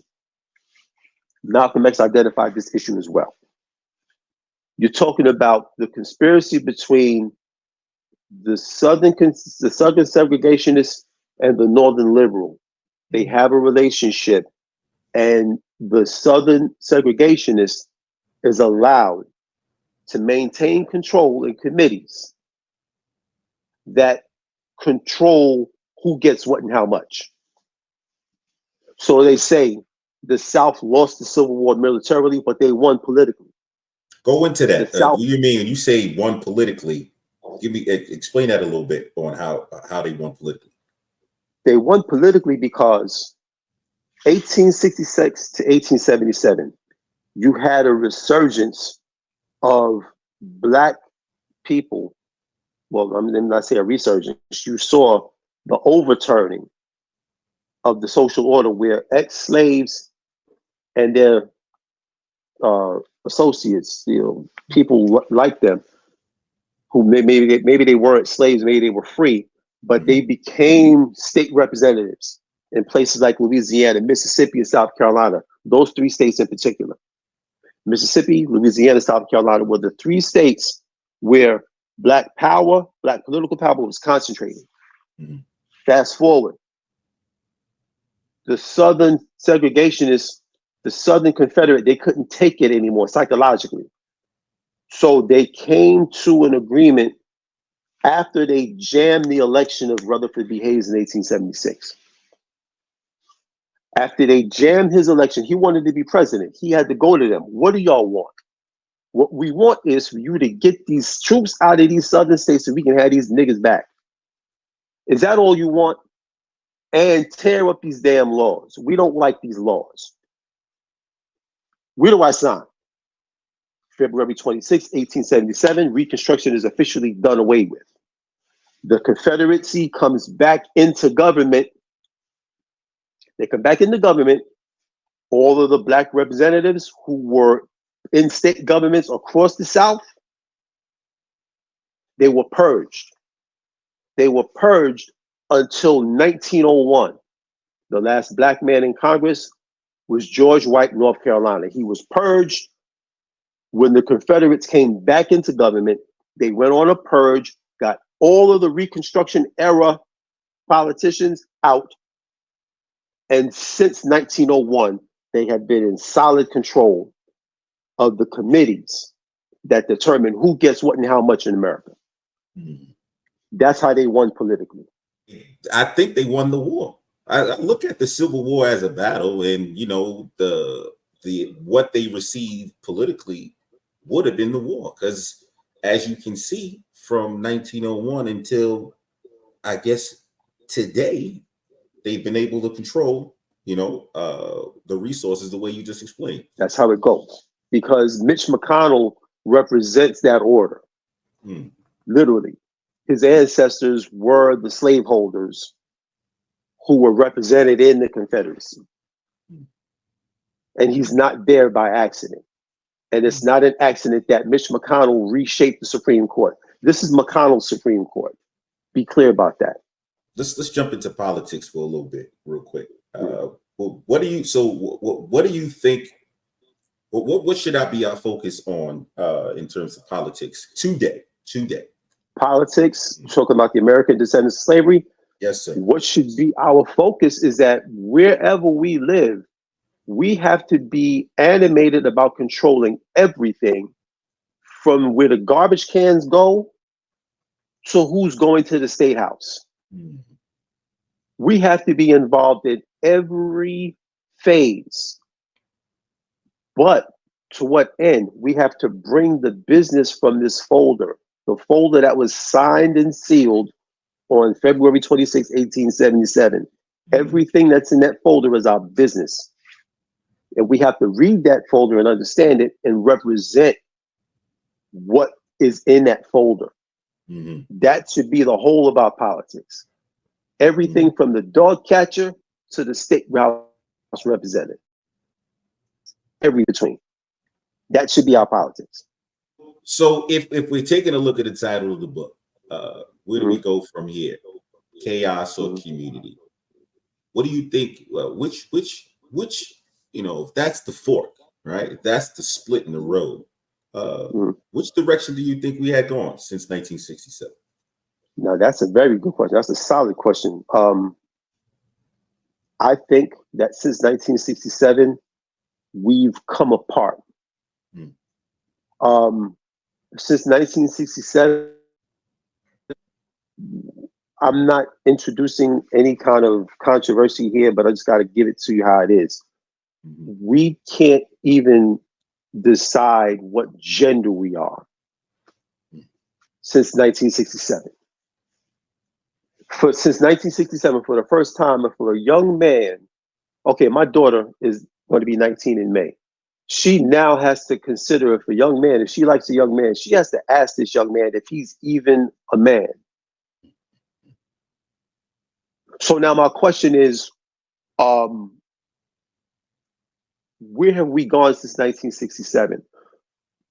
Malcolm X identified this issue as well. You're talking about the conspiracy between the southern segregationists and the northern liberal. They have a relationship, and the southern segregationist is allowed to maintain control in committees that control who gets what and how much. So they say the South lost the Civil War militarily, but they won politically. Go into that. What do you mean when you say won politically? Explain that a little bit on how they won politically. They won politically because 1866 to 1877, you had a resurgence of Black people. Well, I'm not saying a resurgence. You saw the overturning of the social order where ex-slaves and their associates, people like them, who maybe they weren't slaves, maybe they were free, but they became state representatives in places like Louisiana, Mississippi, and South Carolina. Those three states in particular. Mississippi, Louisiana, South Carolina were the three states where Black power, Black political power was concentrated. Fast forward. The Southern segregationists, the Southern Confederate, they couldn't take it anymore psychologically. So they came to an agreement after they jammed the election of Rutherford B. Hayes in 1876. After they jammed his election, he wanted to be president. He had to go to them. What do y'all want? What we want is for you to get these troops out of these southern states so we can have these niggas back. Is that all you want? And tear up these damn laws. We don't like these laws. Where do I sign? February 26, 1877, Reconstruction is officially done away with. The Confederacy comes back into government. They come back into government. All of the Black representatives who were in state governments across the South, they were purged. They were purged until 1901. The last Black man in Congress was George White, North Carolina. He was purged. When the Confederates came back into government, they went on a purge, got all of the Reconstruction era politicians out. And since 1901, they have been in solid control of the committees that determine who gets what and how much in America. That's how they won politically. I think they won the war. I look at the Civil War as a battle, and the what they received politically would have been the war, because as you can see from 1901 until I guess today, they've been able to control the resources the way you just explained. That's how it goes, because Mitch McConnell represents that order. Literally, his ancestors were the slaveholders who were represented in the Confederacy, and he's not there by accident. And it's not an accident that Mitch McConnell reshaped the Supreme Court. This is McConnell's Supreme Court. Be clear about that. Let's jump into politics for a little bit, real quick. What do you think? What should I be our focus on in terms of politics today? Politics, talking about the American descendants of slavery. Yes, sir. What should be our focus is that wherever we live, we have to be animated about controlling everything, from where the garbage cans go to who's going to the state house. We have to be involved in every phase. But to what end? We have to bring the business from this folder, the folder that was signed and sealed on February 26, 1877. Everything that's in that folder is our business. And we have to read that folder and understand it and represent what is in that folder. That should be the whole of our politics. Everything from the dog catcher to the state house representative. Every between. That should be our politics. So if we're taking a look at the title of the book, where do we go from here? Chaos or community? What do you think? Which if that's the fork, right? If that's the split in the road, Mm. which direction do you think we had gone since 1967? Now that's a very good question. That's a solid question. I think that since 1967, we've come apart. Mm. Since 1967, I'm not introducing any kind of controversy here, but I just got to give it to you how it is. Mm-hmm. We can't even decide what gender we are since 1967. Since 1967, for the first time, for a young man, okay, my daughter is going to be 19 in May. She now has to consider, if a young man, if she likes a young man, she has to ask this young man if he's even a man. So now my question is, where have we gone since 1967?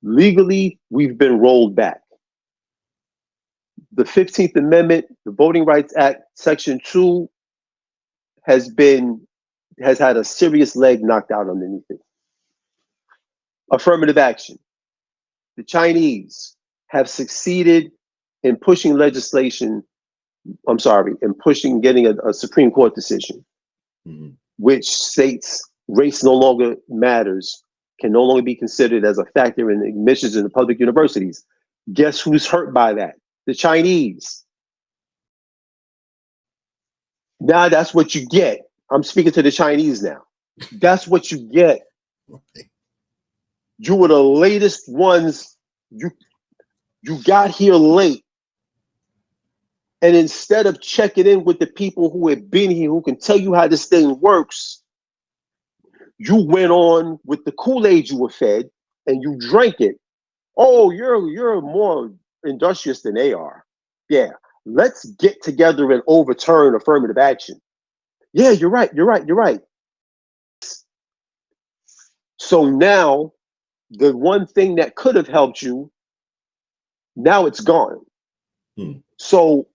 Legally, we've been rolled back. The 15th Amendment, the Voting Rights Act, Section 2, has had a serious leg knocked out underneath it. Affirmative action. The Chinese have succeeded in pushing legislation, in getting a Supreme Court decision, which states race no longer matters, can no longer be considered as a factor in admissions into public universities. Guess who's hurt by that? The Chinese. Now that's what you get. I'm speaking to the Chinese now. That's what you get. You were the latest ones. You got here late. And instead of checking in with the people who have been here, who can tell you how this thing works, you went on with the Kool-Aid you were fed and you drank it. Oh, you're more industrious than they are. Yeah, let's get together and overturn affirmative action. Yeah, you're right. So now, the one thing that could have helped you, now it's gone. So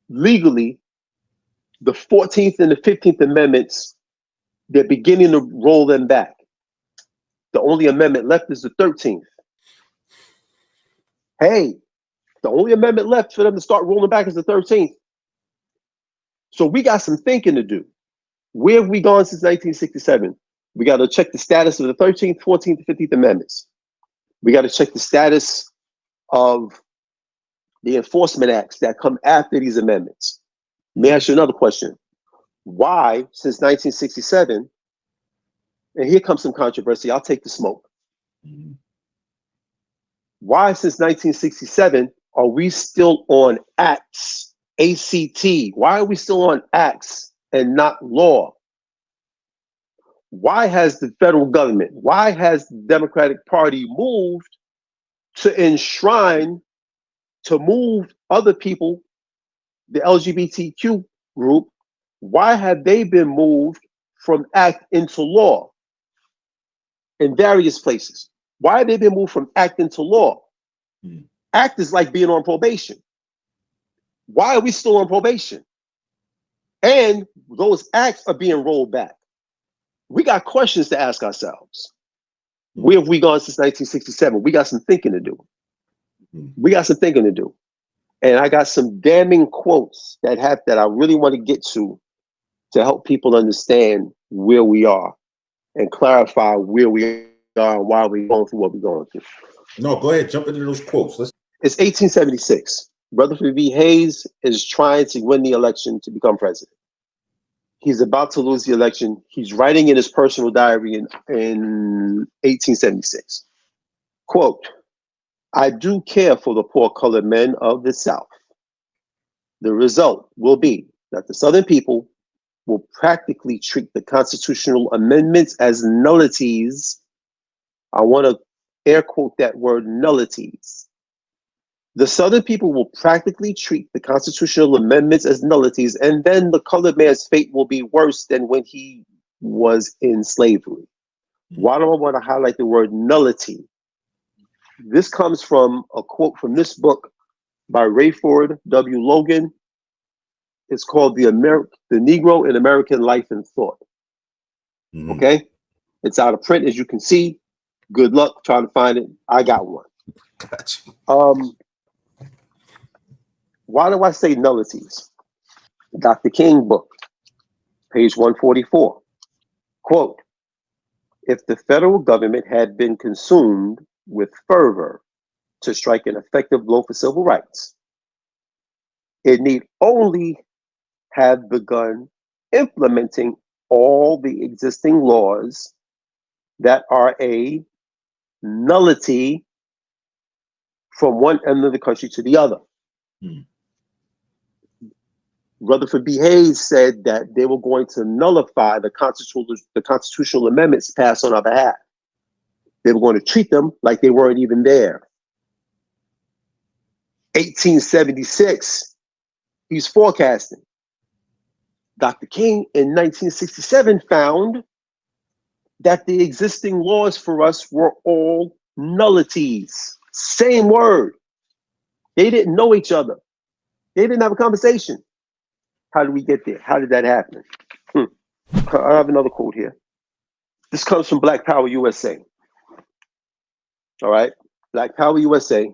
legally, the 14th and the 15th Amendments, they're beginning to roll them back. The only amendment left is the 13th. Hey, the only amendment left for them to start rolling back is the 13th. So we got some thinking to do. Where have we gone since 1967? We got to check the status of the 13th, 14th, 15th Amendments. We got to check the status of the enforcement acts that come after these amendments. Let me ask you another question. Why, since 1967, and here comes some controversy, I'll take the smoke. Why, since 1967, are we still on acts, ACT? Why are we still on acts and not law? Why has the federal government, why has the Democratic Party moved to enshrine, to move other people, the LGBTQ group, why have they been moved from act into law in various places? Why have they been moved from act into law? Act is like being on probation. Why are we still on probation? And those acts are being rolled back. We got questions to ask ourselves. Where have we gone since 1967? We got some thinking to do. And I got some damning quotes that I really want to get to help people understand where we are and clarify where we are and why we're going through what we're going through. No, go ahead. Jump into those quotes. It's 1876. Rutherford B. Hayes is trying to win the election to become president. He's about to lose the election. He's writing in his personal diary in 1876. Quote, I do care for the poor colored men of the South. The result will be that the Southern people will practically treat the constitutional amendments as nullities. I want to air quote that word, nullities. The Southern people will practically treat the constitutional amendments as nullities, and then the colored man's fate will be worse than when he was in slavery. Why do I want to highlight the word nullity? This comes from a quote from this book by Rayford W. Logan. It's called The Negro in American Life and Thought. Okay? It's out of print, as you can see. Good luck trying to find it. I got one. Gotcha. Why do I say nullities? Dr. King book, page 144. Quote, if the federal government had been consumed with fervor to strike an effective blow for civil rights, it need only have begun implementing all the existing laws that are a nullity from one end of the country to the other. Hmm. Rutherford B. Hayes said that they were going to nullify the constitutional amendments passed on our behalf. They were going to treat them like they weren't even there. 1876, he's forecasting. Dr. King in 1967 found that the existing laws for us were all nullities. Same word. They didn't know each other. They didn't have a conversation. How did we get there? How did that happen? I have another quote here. This comes from Black Power USA. All right. Black Power USA.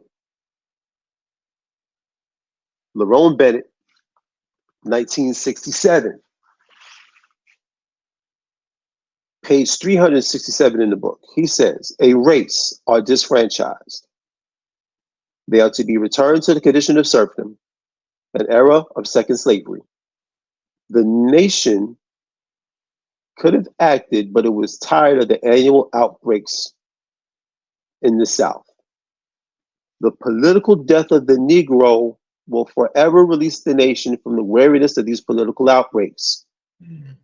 Lerone Bennett, 1967. Page 367 in the book. He says, a race are disfranchised. They are to be returned to the condition of serfdom, an era of second slavery. The nation could have acted, but it was tired of the annual outbreaks in the South. The political death of the Negro will forever release the nation from the weariness of these political outbreaks. Mm-hmm.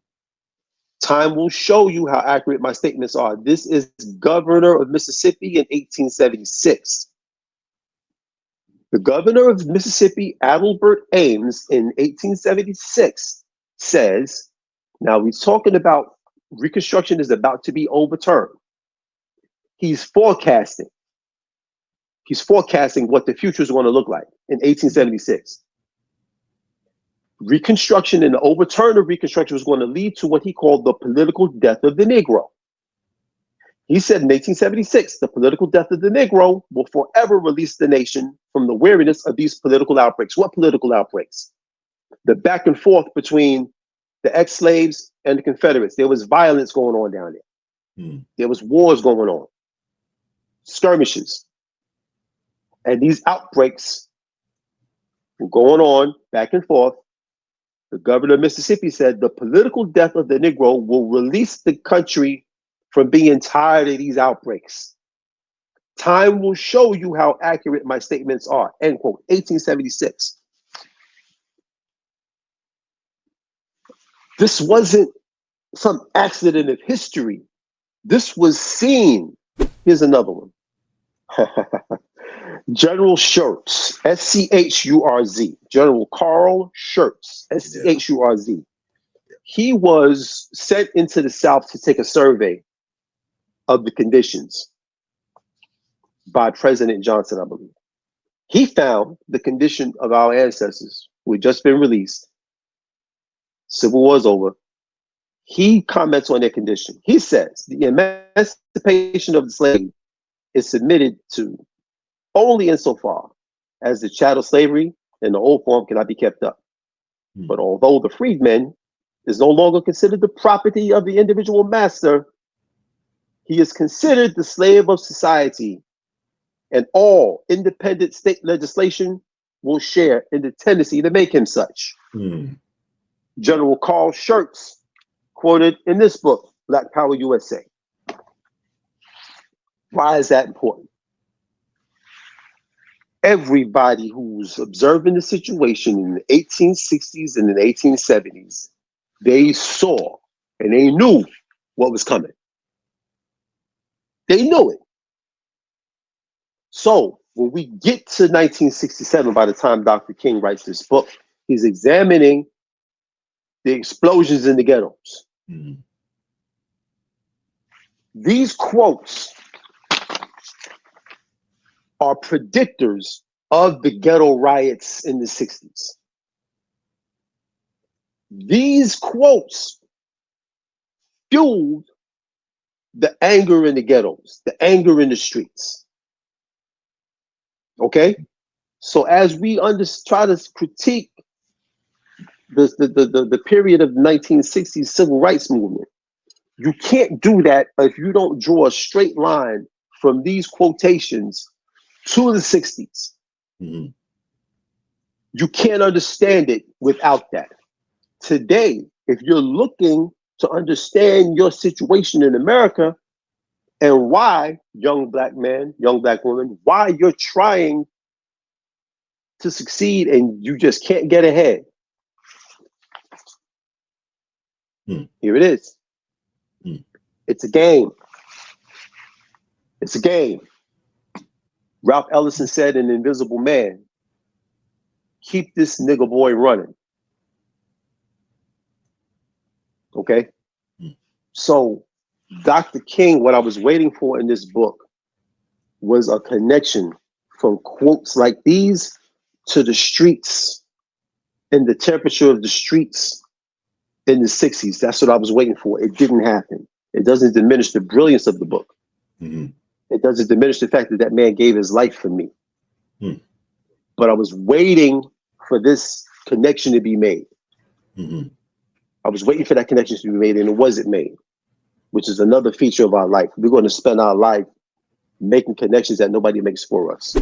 Time will show you how accurate my statements are. This is governor of Mississippi in 1876. The governor of Mississippi, Adelbert Ames, in 1876 says, now he's talking about Reconstruction is about to be overturned. He's forecasting. He's forecasting what the future is going to look like in 1876. Reconstruction and the overturn of Reconstruction was going to lead to what he called the political death of the Negro. He said in 1876, the political death of the Negro will forever release the nation from the weariness of these political outbreaks. What political outbreaks? The back and forth between the ex-slaves and the Confederates. There was violence going on down there. There was wars going on, skirmishes. And these outbreaks were going on back and forth. The governor of Mississippi said the political death of the Negro will release the country from being tired of these outbreaks. Time will show you how accurate my statements are. End quote. 1876. This wasn't some accident of history. This was seen. Here's another one. General Schurz, S-C-H-U-R-Z. General Carl Schurz, S-C-H-U-R-Z. He was sent into the South to take a survey of the conditions by President Johnson, I believe. He found the condition of our ancestors who had just been released. Civil War's over. He comments on their condition. He says the emancipation of the slave is submitted to only insofar as the chattel slavery in the old form cannot be kept up. But although the freedman is no longer considered the property of the individual master, he is considered the slave of society, and all independent state legislation will share in the tendency to make him such. General Carl Schurz, quoted in this book, Black Power USA. Why is that important? Everybody who's observing the situation in the 1860s and in the 1870s, they saw and they knew what was coming. They knew it. So when we get to 1967, by the time Dr. King writes this book, he's examining the explosions in the ghettos. These quotes are predictors of the ghetto riots in the 60s. These quotes fueled the anger in the ghettos, the anger in the streets. Okay? So as we try to critique the period of the 1960s civil rights movement, you can't do that if you don't draw a straight line from these quotations to the 60s. Mm-hmm. You can't understand it without that. Today, if you're looking to understand your situation in America and why, young black man, young black woman, why you're trying to succeed and you just can't get ahead. Here it is. It's a game. It's a game. Ralph Ellison said in Invisible Man, keep this nigga boy running. Okay? So Dr. King, what I was waiting for in this book was a connection from quotes like these to the streets and the temperature of the streets in the 60s. That's what I was waiting for. It didn't happen. It doesn't diminish the brilliance of the book. Mm-hmm. It doesn't diminish the fact that that man gave his life for me. But I was waiting for this connection to be made. I was waiting for that connection to be made, and it wasn't made, which is another feature of our life. We're going to spend our life making connections that nobody makes for us.